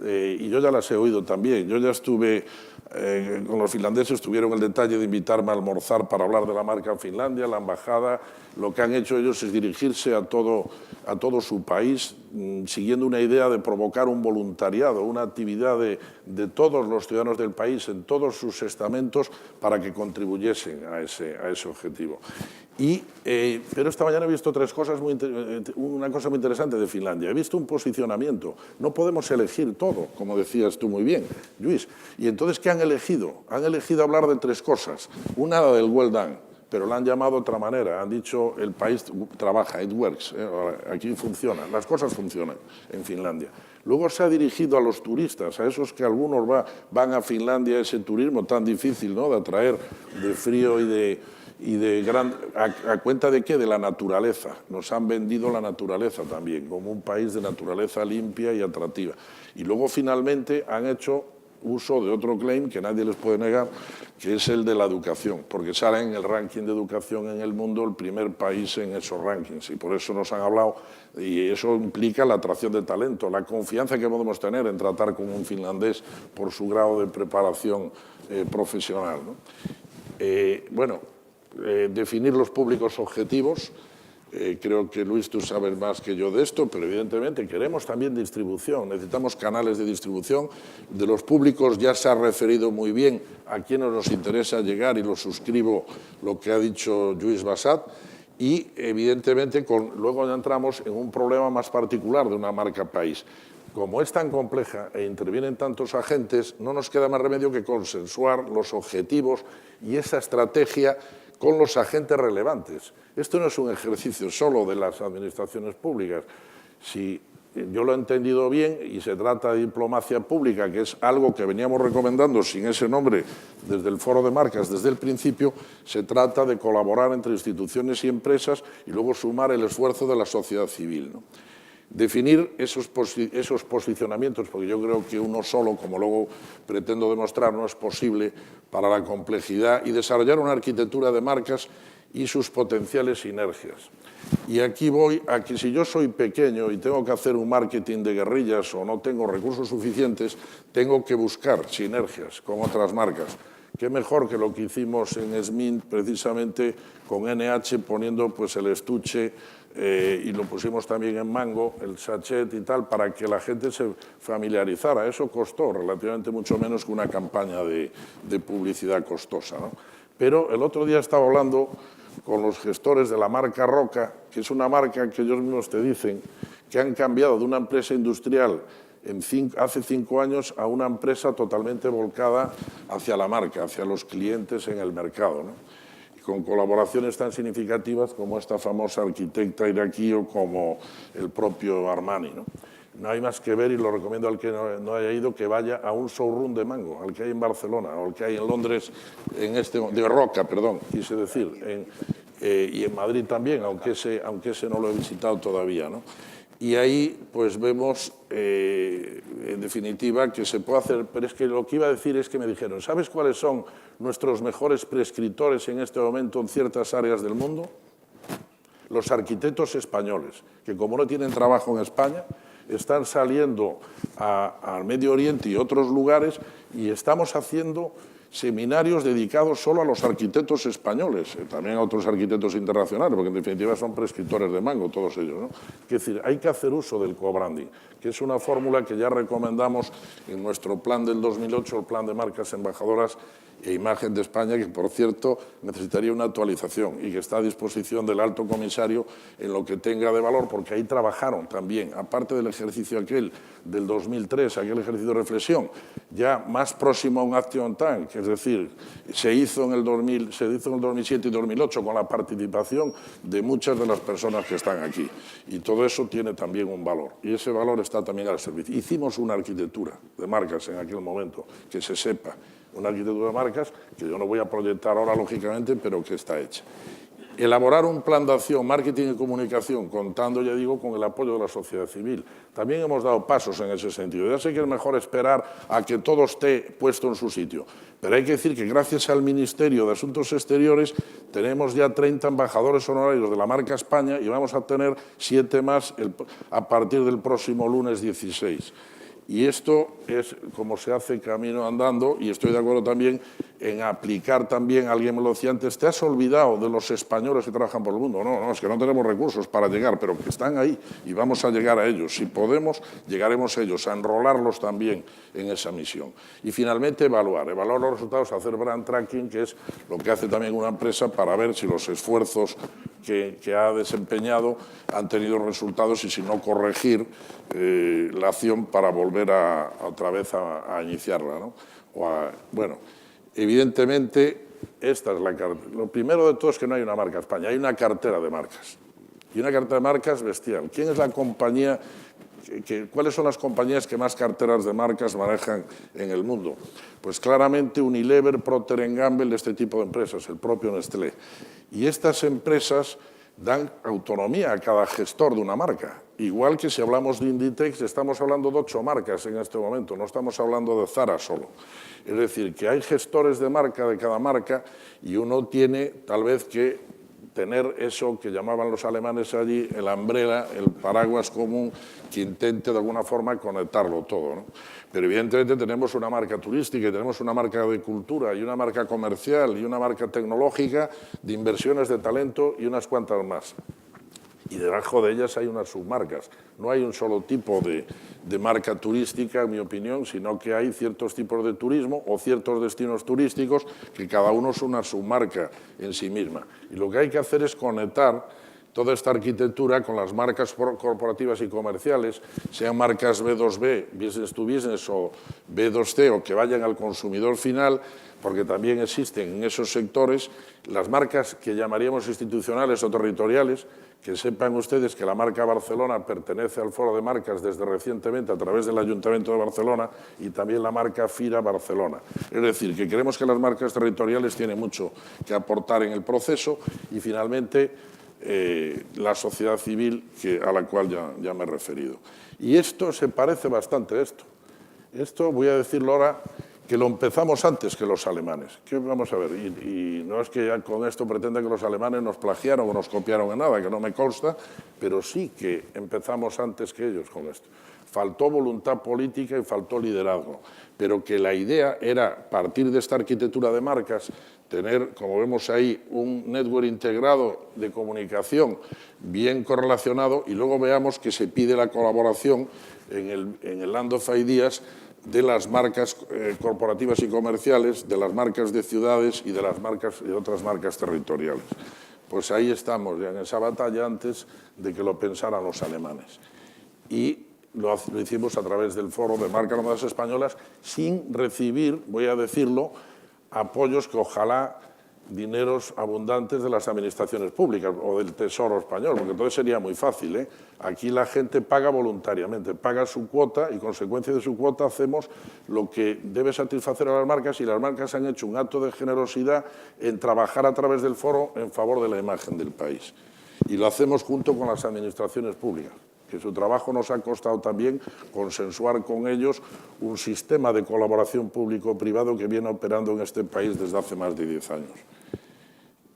y yo ya las he oído también. Yo ya estuve con los finlandeses, tuvieron el detalle de invitarme a almorzar para hablar de la marca en Finlandia, la embajada. Lo que han hecho ellos es dirigirse a todo su país, siguiendo una idea de provocar un voluntariado, una actividad de todos los ciudadanos del país en todos sus estamentos para que contribuyesen a ese objetivo. Pero esta mañana he visto una cosa muy interesante de Finlandia. He visto un posicionamiento. No podemos elegir todo, como decías tú muy bien, Luis. Y entonces, ¿qué han elegido? Han elegido hablar de 3 cosas. Una, la del well done, pero la han llamado de otra manera. Han dicho, el país trabaja, it works, aquí funciona, las cosas funcionan en Finlandia. Luego se ha dirigido a los turistas, a esos que algunos van a Finlandia, ese turismo tan difícil, ¿no?, de atraer de frío ¿a cuenta de qué? De la naturaleza. Nos han vendido la naturaleza también, como un país de naturaleza limpia y atractiva. Y luego finalmente han hecho uso de otro claim que nadie les puede negar, que es el de la educación, porque sale en el ranking de educación en el mundo el primer país en esos rankings, y por eso nos han hablado, y eso implica la atracción de talento, la confianza que podemos tener en tratar con un finlandés por su grado de preparación profesional, ¿no? Definir los públicos objetivos. Creo que, Luis, tú sabes más que yo de esto, pero evidentemente queremos también distribución, necesitamos canales de distribución. De los públicos ya se ha referido muy bien a quienes nos interesa llegar y lo suscribo lo que ha dicho Lluís Bassat. Y evidentemente luego ya entramos en un problema más particular de una marca país. Como es tan compleja e intervienen tantos agentes, no nos queda más remedio que consensuar los objetivos y esa estrategia con los agentes relevantes. Esto no es un ejercicio solo de las administraciones públicas. Si yo lo he entendido bien y se trata de diplomacia pública, que es algo que veníamos recomendando sin ese nombre desde el Foro de Marcas, desde el principio, se trata de colaborar entre instituciones y empresas y luego sumar el esfuerzo de la sociedad civil, ¿no? Definir esos posicionamientos, porque yo creo que uno solo, como luego pretendo demostrar, no es posible para la complejidad, y desarrollar una arquitectura de marcas y sus potenciales sinergias. Y aquí voy a que si yo soy pequeño y tengo que hacer un marketing de guerrillas o no tengo recursos suficientes, tengo que buscar sinergias con otras marcas. Qué mejor que lo que hicimos en SMIN, precisamente con NH, poniendo pues el estuche y lo pusimos también en Mango, el sachet y tal, para que la gente se familiarizara. Eso costó relativamente mucho menos que una campaña de publicidad costosa, ¿no? Pero el otro día estaba hablando con los gestores de la marca Roca, que es una marca que ellos mismos te dicen que han cambiado de una empresa industrial hace 5 años a una empresa totalmente volcada hacia la marca, hacia los clientes en el mercado, ¿no? Y con colaboraciones tan significativas como esta famosa arquitecta iraquí o como el propio Armani, ¿no? No hay más que ver, y lo recomiendo al que no haya ido, que vaya a un showroom de Mango, al que hay en Barcelona o al que hay en Londres, de Roca, perdón, quise decir, y en Madrid también, aunque ese no lo he visitado todavía, ¿no? Y ahí pues vemos, en definitiva, que se puede hacer, pero es que lo que iba a decir es que me dijeron, ¿sabes cuáles son nuestros mejores prescriptores en este momento en ciertas áreas del mundo? Los arquitectos españoles, que como no tienen trabajo en España, están saliendo al Medio Oriente y otros lugares y estamos haciendo seminarios dedicados solo a los arquitectos españoles, también a otros arquitectos internacionales, porque en definitiva son prescriptores de Mango, todos ellos, ¿no? Es decir, hay que hacer uso del co-branding, que es una fórmula que ya recomendamos en nuestro plan del 2008, el plan de marcas embajadoras e imagen de España, que por cierto necesitaría una actualización y que está a disposición del alto comisario en lo que tenga de valor, porque ahí trabajaron también, aparte del ejercicio aquel del 2003, aquel ejercicio de reflexión, ya más próximo a un action tank, es decir, se hizo en el 2007 y 2008 con la participación de muchas de las personas que están aquí, y todo eso tiene también un valor, y ese valor está también al servicio. Hicimos una arquitectura de marcas en aquel momento, que se sepa, una arquitectura de marcas que yo no voy a proyectar ahora, lógicamente, pero que está hecha. Elaborar un plan de acción, marketing y comunicación, contando, ya digo, con el apoyo de la sociedad civil. También hemos dado pasos en ese sentido. Ya sé que es mejor esperar a que todo esté puesto en su sitio, pero hay que decir que gracias al Ministerio de Asuntos Exteriores tenemos ya 30 embajadores honorarios de la marca España y vamos a tener 7 más a partir del próximo lunes 16. Y esto es como se hace camino andando, y estoy de acuerdo también en aplicar también, alguien me lo decía antes, te has olvidado de los españoles que trabajan por el mundo. No, es que no tenemos recursos para llegar, pero que están ahí y vamos a llegar a ellos. Si podemos, llegaremos a ellos, a enrolarlos también en esa misión. Y finalmente evaluar los resultados, hacer brand tracking, que es lo que hace también una empresa para ver si los esfuerzos que ha desempeñado han tenido resultados y si no corregir la acción para volver otra vez a iniciarla, ¿no? Bueno, evidentemente, esta es la cartera. Lo primero de todo es que no hay una marca España, hay una cartera de marcas. Y una cartera de marcas bestial. ¿Quién es la compañía? ¿Cuáles son las compañías que más carteras de marcas manejan en el mundo? Pues claramente Unilever, Procter & Gamble, este tipo de empresas, el propio Nestlé. Y estas empresas dan autonomía a cada gestor de una marca. Igual que si hablamos de Inditex, estamos hablando de 8 marcas en este momento, no estamos hablando de Zara solo. Es decir, que hay gestores de marca de cada marca y uno tiene tal vez que tener eso que llamaban los alemanes allí, el umbrella, el paraguas común, que intente de alguna forma conectarlo todo, ¿no? Pero evidentemente tenemos una marca turística y tenemos una marca de cultura y una marca comercial y una marca tecnológica, de inversiones de talento y unas cuantas más. Y debajo de ellas hay unas submarcas. No hay un solo tipo de marca turística, en mi opinión, sino que hay ciertos tipos de turismo o ciertos destinos turísticos que cada uno es una submarca en sí misma. Y lo que hay que hacer es conectar toda esta arquitectura con las marcas corporativas y comerciales, sean marcas B2B, Business to Business, o B2C, o que vayan al consumidor final, porque también existen en esos sectores las marcas que llamaríamos institucionales o territoriales, que sepan ustedes que la marca Barcelona pertenece al Foro de Marcas desde recientemente a través del Ayuntamiento de Barcelona y también la marca Fira Barcelona. Es decir, que creemos que las marcas territoriales tienen mucho que aportar en el proceso y finalmente la sociedad civil a la cual ya me he referido. Y esto se parece bastante a esto. Esto voy a decirlo ahora, que lo empezamos antes que los alemanes. ¿Qué vamos a ver? Y no es que ya con esto pretenda que los alemanes nos plagiaron o nos copiaron en nada, que no me consta, pero sí que empezamos antes que ellos con esto. Faltó voluntad política y faltó liderazgo, pero que la idea era partir de esta arquitectura de marcas, tener, como vemos ahí, un network integrado de comunicación bien correlacionado y luego veamos que se pide la colaboración en el Land of Ideas de las marcas corporativas y comerciales, de las marcas de ciudades y de las marcas de otras marcas territoriales. Pues ahí estamos, ya en esa batalla antes de que lo pensaran los alemanes. Y lo hicimos a través del Foro de Marcas Nómadas Españolas sin recibir, voy a decirlo, apoyos que ojalá dineros abundantes de las administraciones públicas o del Tesoro español, porque entonces sería muy fácil, ¿eh? Aquí la gente paga voluntariamente, paga su cuota y, consecuencia de su cuota, hacemos lo que debe satisfacer a las marcas y las marcas han hecho un acto de generosidad en trabajar a través del foro en favor de la imagen del país. Y lo hacemos junto con las administraciones públicas, que su trabajo nos ha costado también consensuar con ellos un sistema de colaboración público-privado que viene operando en este país desde hace más de 10 años.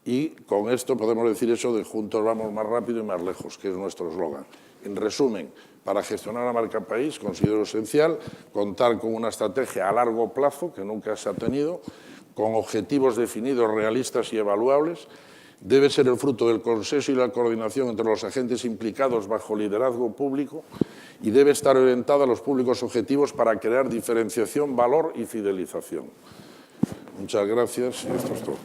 Y con esto podemos decir eso de juntos vamos más rápido y más lejos, que es nuestro eslogan. En resumen, para gestionar la marca país considero esencial contar con una estrategia a largo plazo, que nunca se ha tenido, con objetivos definidos, realistas y evaluables. Debe ser el fruto del consenso y la coordinación entre los agentes implicados bajo liderazgo público y debe estar orientada a los públicos objetivos para crear diferenciación, valor y fidelización. Muchas gracias y esto es todo.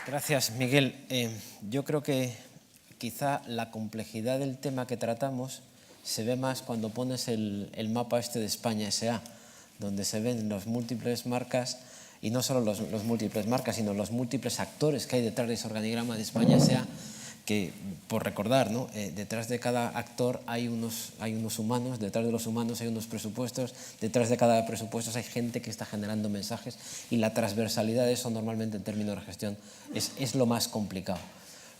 Gracias, Miguel. Yo creo que quizá la complejidad del tema que tratamos se ve más cuando pones el mapa este de España S.A., donde se ven las múltiples marcas, y no solo los múltiples marcas, sino los múltiples actores que hay detrás de ese organigrama de España S.A., que, por recordar, ¿no? Detrás de cada actor hay unos humanos, detrás de los humanos hay unos presupuestos, detrás de cada presupuesto hay gente que está generando mensajes, y la transversalidad de eso normalmente en términos de gestión es lo más complicado.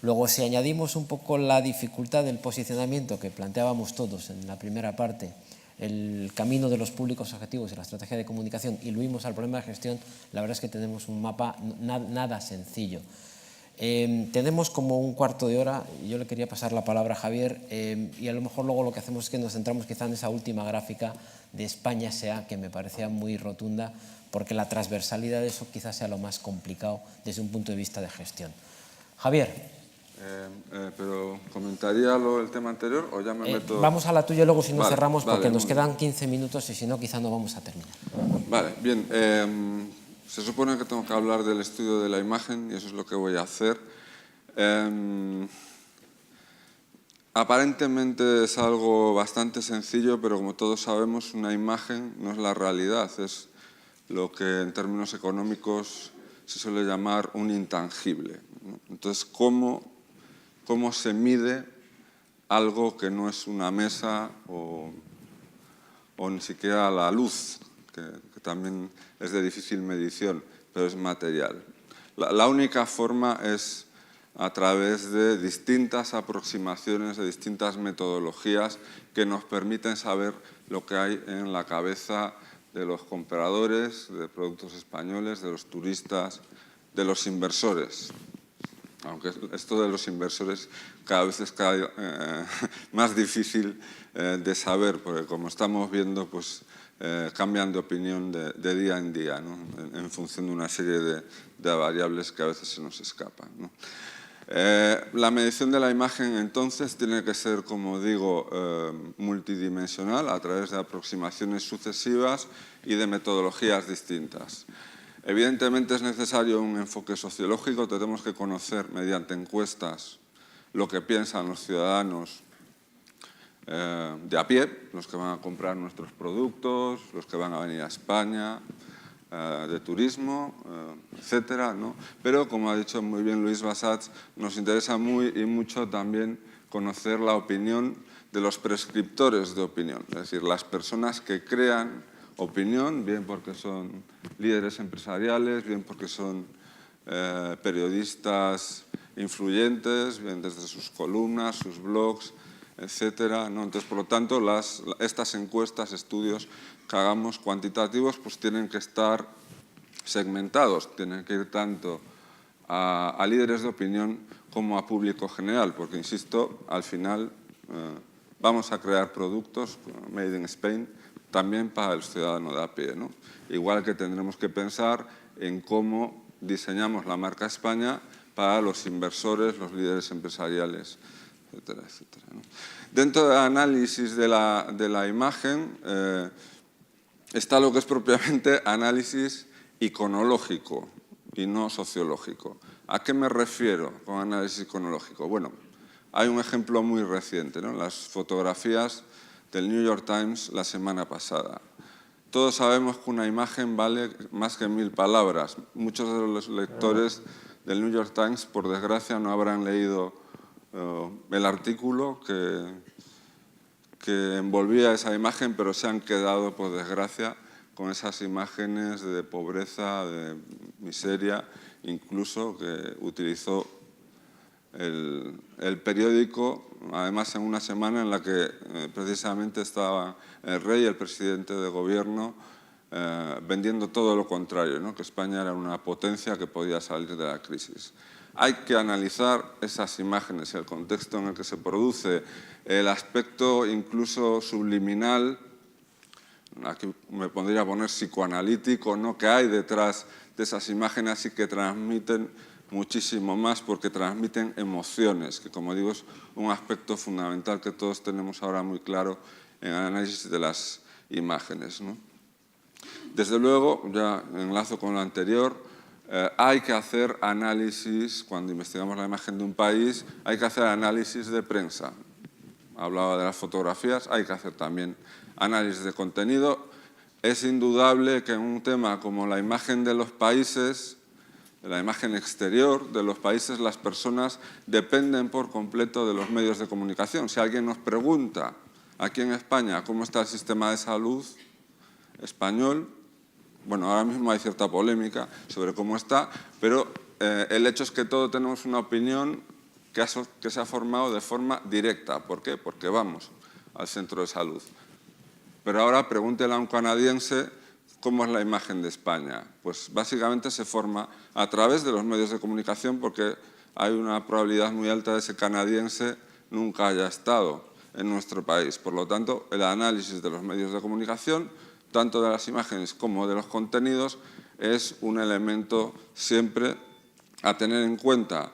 Luego, si añadimos un poco la dificultad del posicionamiento que planteábamos todos en la primera parte, el camino de los públicos objetivos y la estrategia de comunicación, y lo vimos al problema de gestión, la verdad es que tenemos un mapa nada sencillo. Tenemos como un cuarto de hora, yo le quería pasar la palabra a Javier, y a lo mejor luego lo que hacemos es que nos centramos quizá en esa última gráfica de España S.A., que me parecía muy rotunda, porque la transversalidad de eso quizás sea lo más complicado desde un punto de vista de gestión. Javier. Pero ¿comentaría el tema anterior o ya me meto...? Vamos a la tuya y luego si no cerramos, porque vale, nos quedan 15 minutos y si no quizá no vamos a terminar. Vale, bien. Se supone que tengo que hablar del estudio de la imagen y eso es lo que voy a hacer. Aparentemente es algo bastante sencillo, pero como todos sabemos, una imagen no es la realidad, es lo que en términos económicos se suele llamar un intangible, ¿no? Entonces, ¿cómo se mide algo que no es una mesa o ni siquiera la luz, que también es de difícil medición, pero es material? La única forma es a través de distintas aproximaciones, de distintas metodologías que nos permiten saber lo que hay en la cabeza de los compradores de productos españoles, de los turistas, de los inversores. Aunque esto de los inversores cada vez es más difícil de saber, porque como estamos viendo, pues cambian de opinión de día en día, ¿no? En función de una serie de variables que a veces se nos escapan, ¿no? La medición de la imagen, entonces, tiene que ser, como digo, multidimensional a través de aproximaciones sucesivas y de metodologías distintas. Evidentemente es necesario un enfoque sociológico, tenemos que conocer mediante encuestas lo que piensan los ciudadanos de a pie, los que van a comprar nuestros productos, los que van a venir a España, de turismo, etcétera, ¿no? Pero, como ha dicho muy bien Luis Bassats, nos interesa mucho también conocer la opinión de los prescriptores de opinión, es decir, las personas que crean opinión, bien porque son líderes empresariales, bien porque son periodistas influyentes, bien desde sus columnas, sus blogs, etcétera, ¿no? Entonces, por lo tanto, estas encuestas, estudios que hagamos cuantitativos, pues tienen que estar segmentados, tienen que ir tanto a líderes de opinión como a público general, porque, insisto, al final vamos a crear productos made in Spain también para el ciudadano de a pie, ¿no? Igual que tendremos que pensar en cómo diseñamos la marca España para los inversores, los líderes empresariales, etcétera, etcétera, ¿no? Dentro del análisis de la imagen está lo que es propiamente análisis iconológico y no sociológico. ¿A qué me refiero con análisis iconológico? Bueno, hay un ejemplo muy reciente, ¿no? Las fotografías del New York Times la semana pasada. Todos sabemos que una imagen vale más que 1000 palabras. Muchos de los lectores del New York Times, por desgracia, no habrán leído el artículo que envolvía esa imagen, pero se han quedado, por desgracia, con esas imágenes de pobreza, de miseria, incluso que utilizó el periódico, además en una semana en la que precisamente estaba el rey y el presidente de gobierno vendiendo todo lo contrario, ¿no? Que España era una potencia que podía salir de la crisis. Hay que analizar esas imágenes, el contexto en el que se produce, el aspecto incluso subliminal, aquí me pondría a poner psicoanalítico, ¿no? Que hay detrás de esas imágenes y que transmiten muchísimo más porque transmiten emociones, que como digo es un aspecto fundamental que todos tenemos ahora muy claro en el análisis de las imágenes, ¿no? Desde luego, ya enlazo con lo anterior, hay que hacer análisis, cuando investigamos la imagen de un país, hay que hacer análisis de prensa. Hablaba de las fotografías, hay que hacer también análisis de contenido. Es indudable que en un tema como la imagen de los países, la imagen exterior de los países, las personas dependen por completo de los medios de comunicación. Si alguien nos pregunta aquí en España cómo está el sistema de salud español, bueno, ahora mismo hay cierta polémica sobre cómo está, pero el hecho es que todos tenemos una opinión que se ha formado de forma directa. ¿Por qué? Porque vamos al centro de salud. Pero ahora pregúntele a un canadiense cómo es la imagen de España. Pues básicamente se forma a través de los medios de comunicación porque hay una probabilidad muy alta de que ese canadiense nunca haya estado en nuestro país. Por lo tanto, el análisis de los medios de comunicación, tanto de las imágenes como de los contenidos, es un elemento siempre a tener en cuenta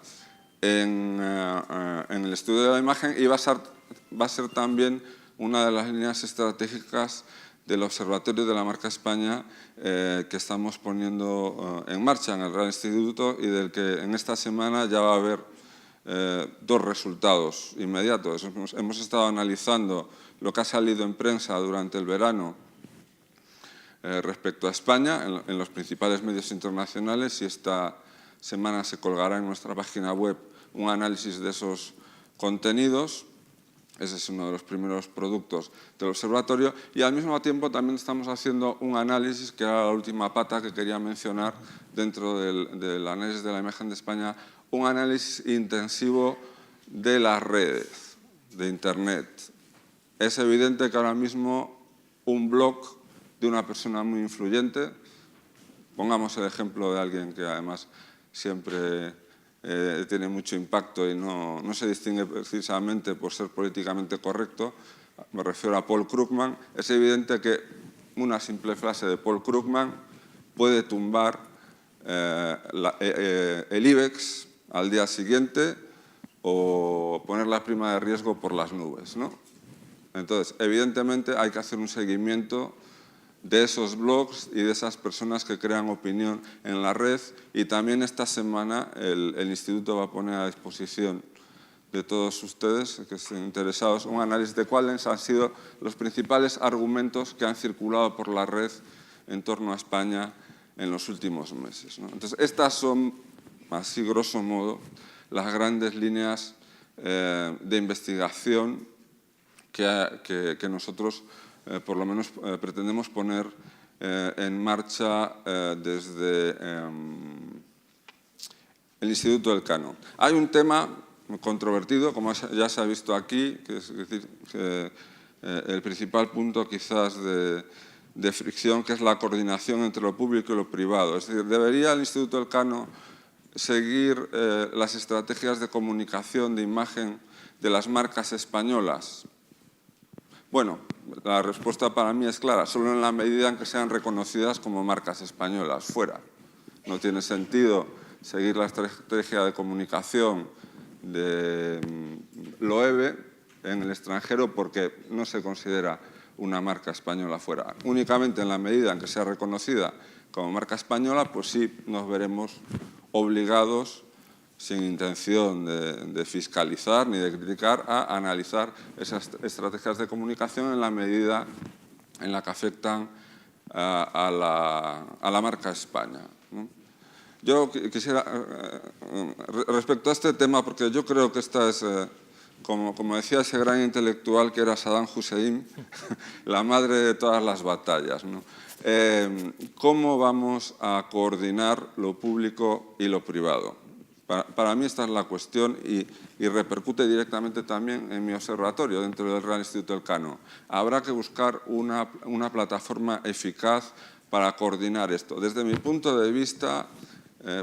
en el estudio de la imagen y va a ser también una de las líneas estratégicas del Observatorio de la Marca España que estamos poniendo en marcha en el Real Instituto y del que en esta semana ya va a haber 2 resultados inmediatos. Hemos estado analizando lo que ha salido en prensa durante el verano respecto a España en los principales medios internacionales y esta semana se colgará en nuestra página web un análisis de esos contenidos. Ese es uno de los primeros productos del observatorio y al mismo tiempo también estamos haciendo un análisis, que era la última pata que quería mencionar dentro del análisis de la imagen de España, un análisis intensivo de las redes, de Internet. Es evidente que ahora mismo un blog de una persona muy influyente, pongamos el ejemplo de alguien que además siempre tiene mucho impacto y no se distingue precisamente por ser políticamente correcto, me refiero a Paul Krugman. Es evidente que una simple frase de Paul Krugman puede tumbar el IBEX al día siguiente o poner la prima de riesgo por las nubes, ¿no? Entonces, evidentemente hay que hacer un seguimiento de esos blogs y de esas personas que crean opinión en la red y también esta semana el Instituto va a poner a disposición de todos ustedes que estén interesados un análisis de cuáles han sido los principales argumentos que han circulado por la red en torno a España en los últimos meses, ¿no? Entonces, estas son, así grosso modo, las grandes líneas de investigación que nosotros por lo menos pretendemos poner en marcha desde el Instituto Elcano. Hay un tema controvertido, como ya se ha visto aquí, que es decir, que el principal punto quizás de fricción, que es la coordinación entre lo público y lo privado. Es decir, ¿debería el Instituto Elcano seguir las estrategias de comunicación, de imagen de las marcas españolas? Bueno, la respuesta para mí es clara, solo en la medida en que sean reconocidas como marcas españolas, fuera. No tiene sentido seguir la estrategia de comunicación de Loewe en el extranjero porque no se considera una marca española fuera. Únicamente en la medida en que sea reconocida como marca española, pues sí nos veremos obligados, sin intención de fiscalizar ni de criticar, a analizar esas estrategias de comunicación en la medida en la que afectan a la marca España, ¿no? Yo quisiera, respecto a este tema, porque yo creo que esta es, como decía ese gran intelectual que era Saddam Hussein, la madre de todas las batallas, ¿no? ¿Cómo vamos a coordinar lo público y lo privado? Para mí esta es la cuestión y repercute directamente también en mi observatorio dentro del Real Instituto Elcano. Habrá que buscar una plataforma eficaz para coordinar esto. Desde mi punto de vista,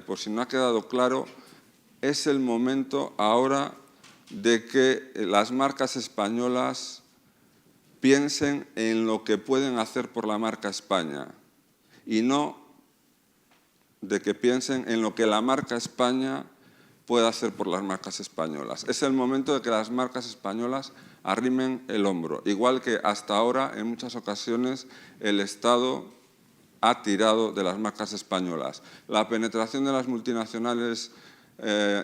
por si no ha quedado claro, es el momento ahora de que las marcas españolas piensen en lo que pueden hacer por la marca España y no de que piensen en lo que la marca España puede hacer por las marcas españolas. Es el momento de que las marcas españolas arrimen el hombro, igual que hasta ahora en muchas ocasiones el Estado ha tirado de las marcas españolas. La penetración de las multinacionales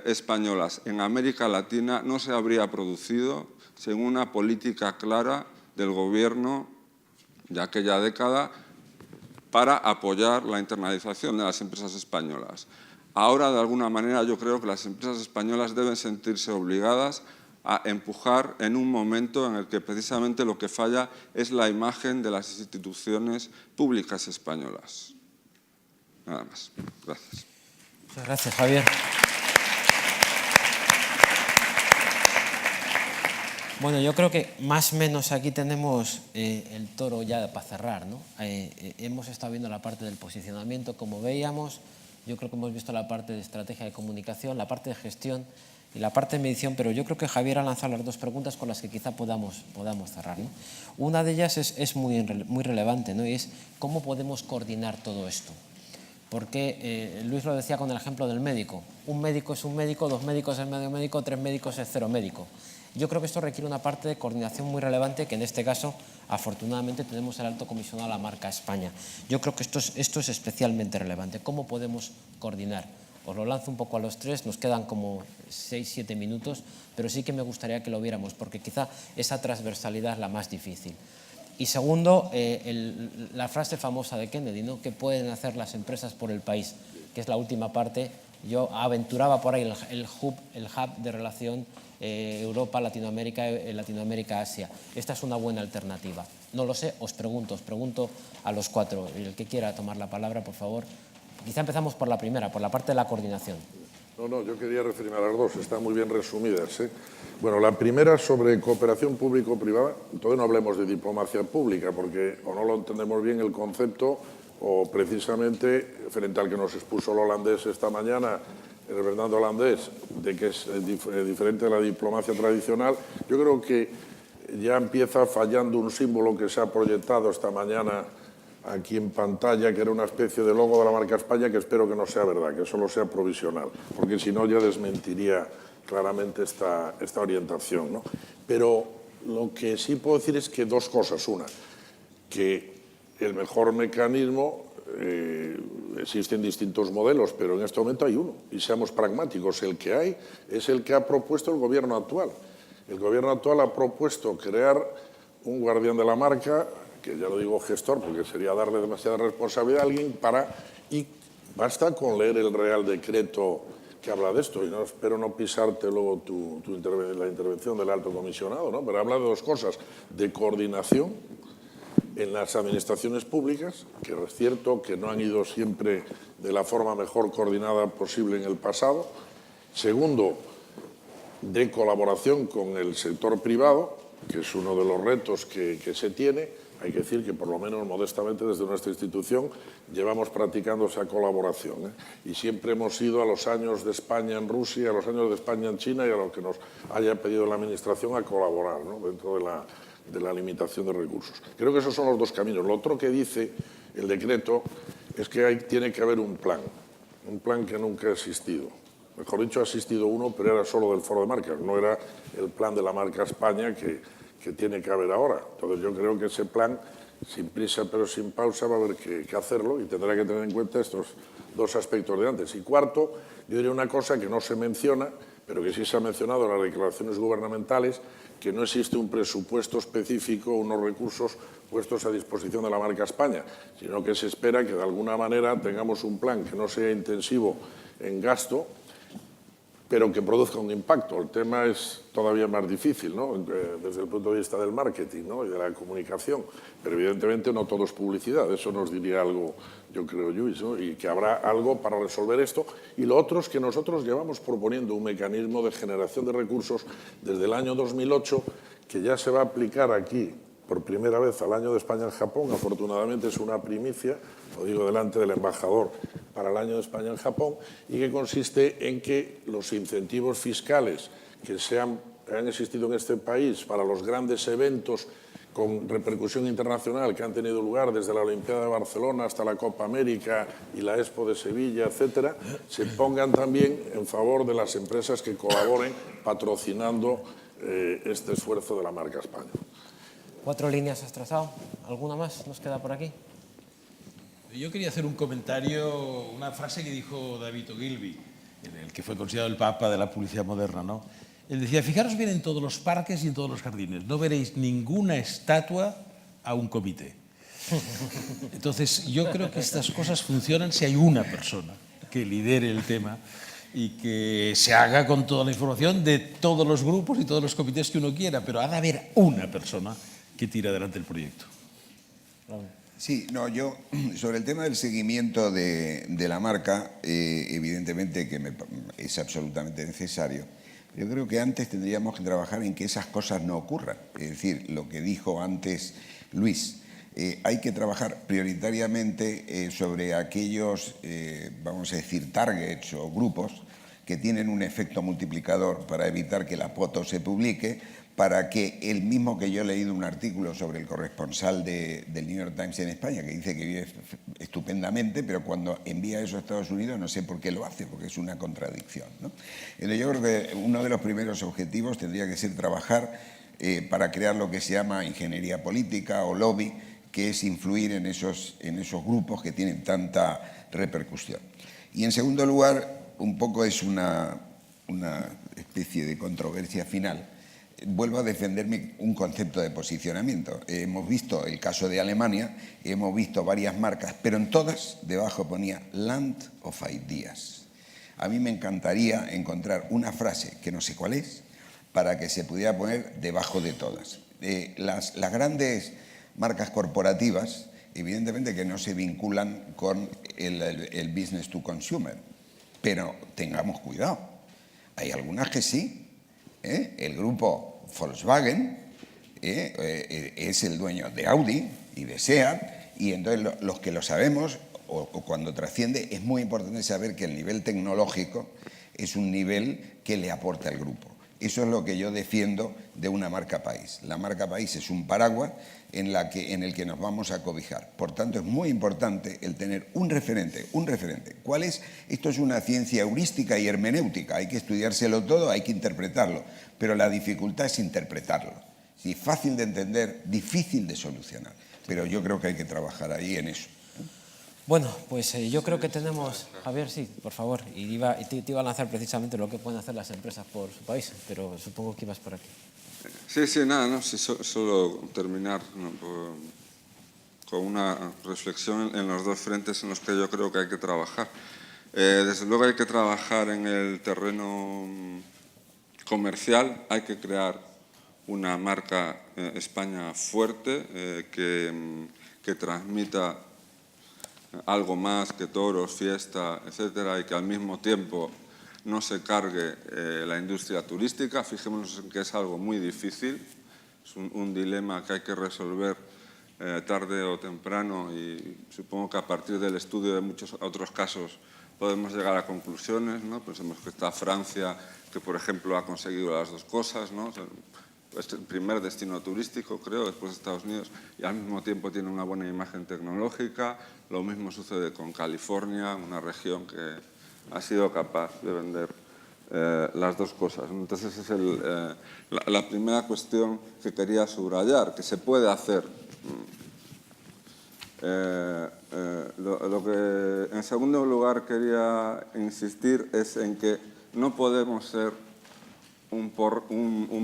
españolas en América Latina no se habría producido sin una política clara del gobierno de aquella década para apoyar la internalización de las empresas españolas. Ahora, de alguna manera, yo creo que las empresas españolas deben sentirse obligadas a empujar en un momento en el que precisamente lo que falla es la imagen de las instituciones públicas españolas. Nada más. Gracias. Muchas gracias, Javier. Bueno, yo creo que más o menos aquí tenemos el toro ya para cerrar, ¿no? Hemos estado viendo la parte del posicionamiento, como veíamos. Yo creo que hemos visto la parte de estrategia de comunicación, la parte de gestión y la parte de medición, pero yo creo que Javier ha lanzado las dos preguntas con las que quizá podamos cerrar, ¿no? Una de ellas es muy relevante, ¿no? Y es cómo podemos coordinar todo esto. Porque Luis lo decía con el ejemplo del médico. Un médico es un médico, 2 médicos es medio médico, 3 médicos es 0 médico. Yo creo que esto requiere una parte de coordinación muy relevante que en este caso, afortunadamente, tenemos el alto comisionado a la marca España. Yo creo que esto es especialmente relevante. ¿Cómo podemos coordinar? Os lo lanzo un poco a los tres, nos quedan como 6-7 minutos, pero sí que me gustaría que lo viéramos, porque quizá esa transversalidad es la más difícil. Y segundo, la frase famosa de Kennedy, ¿no? ¿Qué pueden hacer las empresas por el país? Que es la última parte. Yo aventuraba por ahí el hub de relación Europa, Latinoamérica, Latinoamérica-Asia. Esta es una buena alternativa. No lo sé, os pregunto a los cuatro. El que quiera tomar la palabra, por favor. Quizá empezamos por la primera, por la parte de la coordinación. No, yo quería referirme a las dos, están muy bien resumidas, ¿eh? Bueno, la primera sobre cooperación público-privada. Todavía no hablemos de diplomacia pública porque o no lo entendemos bien el concepto o precisamente frente al que nos expuso el holandés esta mañana, el representante holandés, de que es diferente de la diplomacia tradicional. Yo creo que ya empieza fallando un símbolo que se ha proyectado esta mañana aquí en pantalla, que era una especie de logo de la marca España, que espero que no sea verdad, que solo sea provisional, porque si no ya desmentiría claramente esta orientación, ¿no? Pero lo que sí puedo decir es que dos cosas. Una, que el mejor mecanismo, existen distintos modelos, pero en este momento hay uno, y seamos pragmáticos, el que hay es el que ha propuesto el gobierno actual. El gobierno actual ha propuesto crear un guardián de la marca, que ya lo digo gestor porque sería darle demasiada responsabilidad a alguien y basta con leer el Real Decreto que habla de esto, y no espero no pisarte luego la intervención del alto comisionado, ¿no? Pero habla de dos cosas, de coordinación en las administraciones públicas, que es cierto que no han ido siempre de la forma mejor coordinada posible en el pasado. Segundo, de colaboración con el sector privado, que es uno de los retos que se tiene. Hay que decir que, por lo menos modestamente, desde nuestra institución llevamos practicando esa colaboración, y siempre hemos ido a los años de España en Rusia, a los años de España en China y a lo que nos haya pedido la Administración a colaborar, ¿no?, dentro de la limitación de recursos. Creo que esos son los dos caminos. Lo otro que dice el decreto es que tiene que haber un plan que nunca ha existido. Mejor dicho, ha existido uno, pero era solo del Foro de Marcas, no era el plan de la marca España que tiene que haber ahora. Entonces yo creo que ese plan, sin prisa pero sin pausa, va a haber que hacerlo y tendrá que tener en cuenta estos dos aspectos de antes. Y cuarto, yo diría una cosa que no se menciona, pero que sí se ha mencionado en las declaraciones gubernamentales, que no existe un presupuesto específico, unos recursos puestos a disposición de la marca España, sino que se espera que de alguna manera tengamos un plan que no sea intensivo en gasto, pero que produzca un impacto. El tema es todavía más difícil, ¿no?, desde el punto de vista del marketing, ¿no?, y de la comunicación, pero evidentemente no todo es publicidad. Eso nos diría algo, yo creo, Lluís, ¿no?, y que habrá algo para resolver esto. Y lo otro es que nosotros llevamos proponiendo un mecanismo de generación de recursos desde el año 2008, que ya se va a aplicar aquí por primera vez al año de España en Japón. Afortunadamente es una primicia, lo digo delante del embajador, para el año de España en Japón, y que consiste en que los incentivos fiscales que han existido en este país para los grandes eventos con repercusión internacional que han tenido lugar desde la Olimpiada de Barcelona hasta la Copa América y la Expo de Sevilla, etcétera, se pongan también en favor de las empresas que colaboren patrocinando este esfuerzo de la marca España. 4 líneas has trazado. ¿Alguna más nos queda por aquí? Yo quería hacer un comentario, una frase que dijo David Ogilvy, el que fue considerado el papa de la publicidad moderna, ¿no? Él decía: fijaros bien en todos los parques y en todos los jardines, no veréis ninguna estatua a un comité. Entonces, yo creo que estas cosas funcionan si hay una persona que lidere el tema y que se haga con toda la información de todos los grupos y todos los comités que uno quiera, pero ha de haber una persona que tira adelante el proyecto. Sí, no, yo sobre el tema del seguimiento de la marca, evidentemente que es absolutamente necesario. Yo creo que antes tendríamos que trabajar en que esas cosas no ocurran. Es decir, lo que dijo antes Luis, hay que trabajar prioritariamente sobre aquellos, vamos a decir, targets o grupos que tienen un efecto multiplicador para evitar que la foto se publique, para que el mismo que yo he leído un artículo sobre el corresponsal del New York Times en España, que dice que vive estupendamente, pero cuando envía eso a Estados Unidos no sé por qué lo hace, porque es una contradicción, ¿no? Entonces yo creo que uno de los primeros objetivos tendría que ser trabajar para crear lo que se llama ingeniería política o lobby, que es influir en esos grupos que tienen tanta repercusión. Y en segundo lugar, un poco es una especie de controversia final. Vuelvo a defender un concepto de posicionamiento. Hemos visto el caso de Alemania, hemos visto varias marcas, pero en todas debajo ponía Land of Ideas. A mí me encantaría encontrar una frase, que no sé cuál es, para que se pudiera poner debajo de todas. Las grandes marcas corporativas, evidentemente que no se vinculan con el business to consumer, pero tengamos cuidado. Hay algunas que sí. El grupo Volkswagen es el dueño de Audi y de SEAT, y entonces los que lo sabemos, o cuando trasciende, es muy importante saber que el nivel tecnológico es un nivel que le aporta al grupo. Eso es lo que yo defiendo de una marca país. La marca país es un paraguas en el que nos vamos a cobijar. Por tanto, es muy importante el tener un referente. ¿Cuál es? Esto es una ciencia heurística y hermenéutica. Hay que estudiárselo todo, hay que interpretarlo. Pero la dificultad es interpretarlo. Sí, fácil de entender, difícil de solucionar. Pero yo creo que hay que trabajar ahí en eso. Bueno, pues yo creo que tenemos... Javier, sí, por favor. Y te iba a lanzar precisamente lo que pueden hacer las empresas por su país, pero supongo que ibas por aquí. Sí, nada, no, sí, solo terminar, ¿no?, con una reflexión en los dos frentes en los que yo creo que hay que trabajar. Desde luego hay que trabajar en el terreno comercial, hay que crear una marca España fuerte que transmita algo más que toros, fiesta, etcétera, y que al mismo tiempo no se cargue la industria turística. Fijémonos en que es algo muy difícil, es un dilema que hay que resolver tarde o temprano, y supongo que a partir del estudio de muchos otros casos podemos llegar a conclusiones, ¿no? Pensemos que está Francia, que por ejemplo ha conseguido las dos cosas, ¿no? Es el primer destino turístico, creo, después de Estados Unidos, y al mismo tiempo tiene una buena imagen tecnológica. Lo mismo sucede con California, una región que ha sido capaz de vender las dos cosas. Entonces es la primera cuestión que quería subrayar, que se puede hacer. Lo que en segundo lugar quería insistir es en que no podemos ser un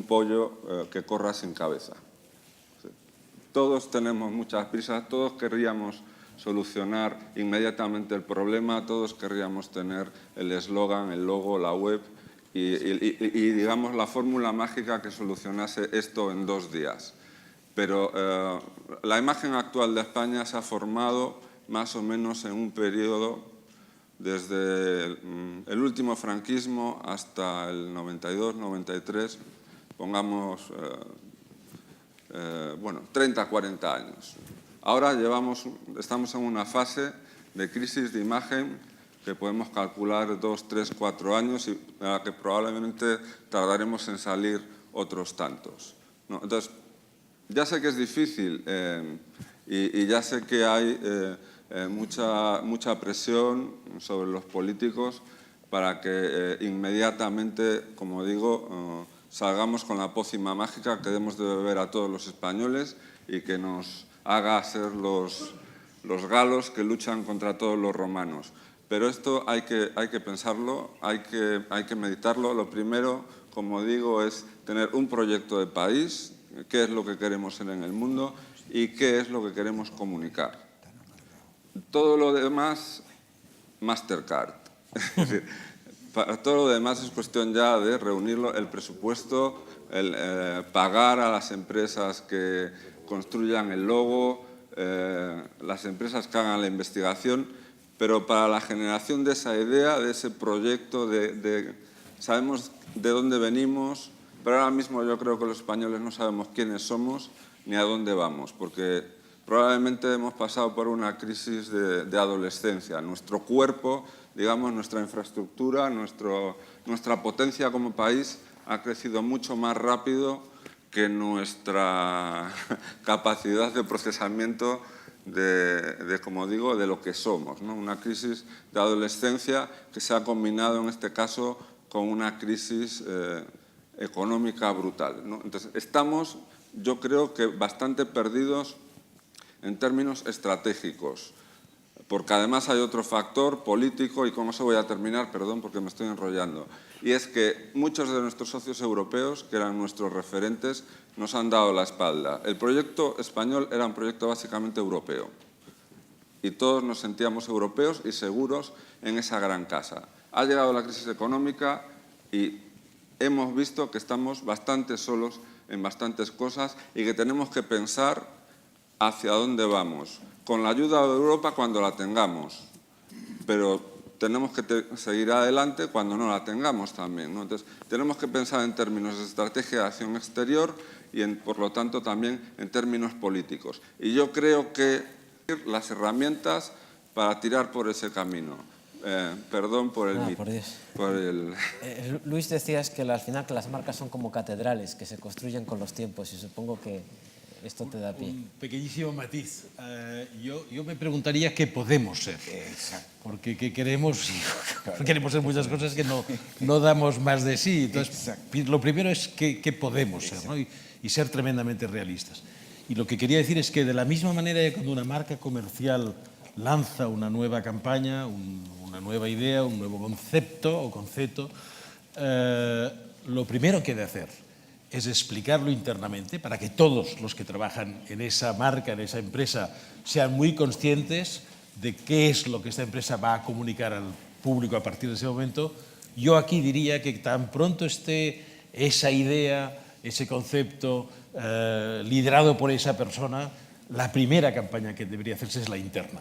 pollo que corra sin cabeza. Todos tenemos muchas prisas, todos querríamos solucionar inmediatamente el problema, todos querríamos tener el eslogan, el logo, la web y digamos, la fórmula mágica que solucionase esto en 2 días. Pero la imagen actual de España se ha formado más o menos en un periodo desde el último franquismo hasta el 92, 93, pongamos, 30, 40 años. Ahora estamos en una fase de crisis de imagen que podemos calcular 2, 3, 4 años y que probablemente tardaremos en salir otros tantos, ¿no? Entonces, ya sé que es difícil y ya sé que hay mucha presión sobre los políticos para que inmediatamente, como digo, salgamos con la pócima mágica que debemos de beber a todos los españoles y que nos haga ser los galos que luchan contra todos los romanos. Pero esto hay que pensarlo, hay que meditarlo. Lo primero, como digo, es tener un proyecto de país, qué es lo que queremos ser en el mundo y qué es lo que queremos comunicar. Todo lo demás, Mastercard. Es decir, para todo lo demás es cuestión ya de reunirlo, el presupuesto, pagar a las empresas que construyan el logo, las empresas que hagan la investigación, pero para la generación de esa idea, de ese proyecto, sabemos de dónde venimos, pero ahora mismo yo creo que los españoles no sabemos quiénes somos ni a dónde vamos, porque probablemente hemos pasado por una crisis de adolescencia. Nuestro cuerpo, digamos, nuestra infraestructura, nuestra potencia como país ha crecido mucho más rápido que nuestra capacidad de procesamiento como digo, de lo que somos, ¿no? Una crisis de adolescencia que se ha combinado en este caso con una crisis económica brutal, ¿no? Entonces, estamos, yo creo que bastante perdidos en términos estratégicos, porque además hay otro factor político, y con eso voy a terminar, perdón porque me estoy enrollando, y es que muchos de nuestros socios europeos, que eran nuestros referentes, nos han dado la espalda. El proyecto español era un proyecto básicamente europeo, y todos nos sentíamos europeos y seguros en esa gran casa. Ha llegado la crisis económica y hemos visto que estamos bastante solos en bastantes cosas y que tenemos que pensar hacia dónde vamos, con la ayuda de Europa cuando la tengamos, pero tenemos que seguir adelante cuando no la tengamos también, ¿no? Entonces, tenemos que pensar en términos de estrategia de acción exterior y, por lo tanto, también en términos políticos. Y yo creo que las herramientas para tirar por ese camino. Perdón por el... Luis, decías que al final que las marcas son como catedrales que se construyen con los tiempos, y supongo que esto te da pie. Un pequeñísimo matiz. Yo me preguntaría qué podemos ser. Exacto. Porque qué queremos, queremos ser muchas cosas que no damos más de sí. Entonces, lo primero es qué podemos ser, ¿no? Y ser tremendamente realistas. Y lo que quería decir es que de la misma manera que cuando una marca comercial lanza una nueva campaña, una nueva idea, un nuevo concepto, lo primero que debe hacer es explicarlo internamente para que todos los que trabajan en esa marca, en esa empresa, sean muy conscientes de qué es lo que esta empresa va a comunicar al público a partir de ese momento. Yo aquí diría que tan pronto esté esa idea, ese concepto liderado por esa persona, la primera campaña que debería hacerse es la interna,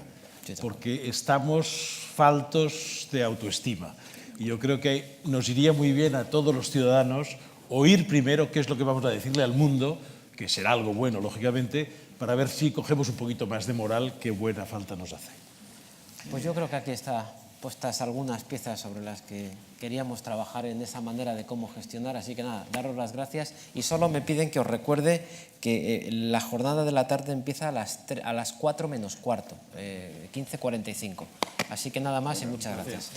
porque estamos faltos de autoestima. Y yo creo que nos iría muy bien a todos los ciudadanos oír primero qué es lo que vamos a decirle al mundo, que será algo bueno, lógicamente, para ver si cogemos un poquito más de moral, que buena falta nos hace. Pues yo creo que aquí están puestas algunas piezas sobre las que queríamos trabajar en esa manera de cómo gestionar, así que nada, daros las gracias y solo me piden que os recuerde que la jornada de la tarde empieza a las 4 menos cuarto, 15:45. Así que nada más y muchas gracias.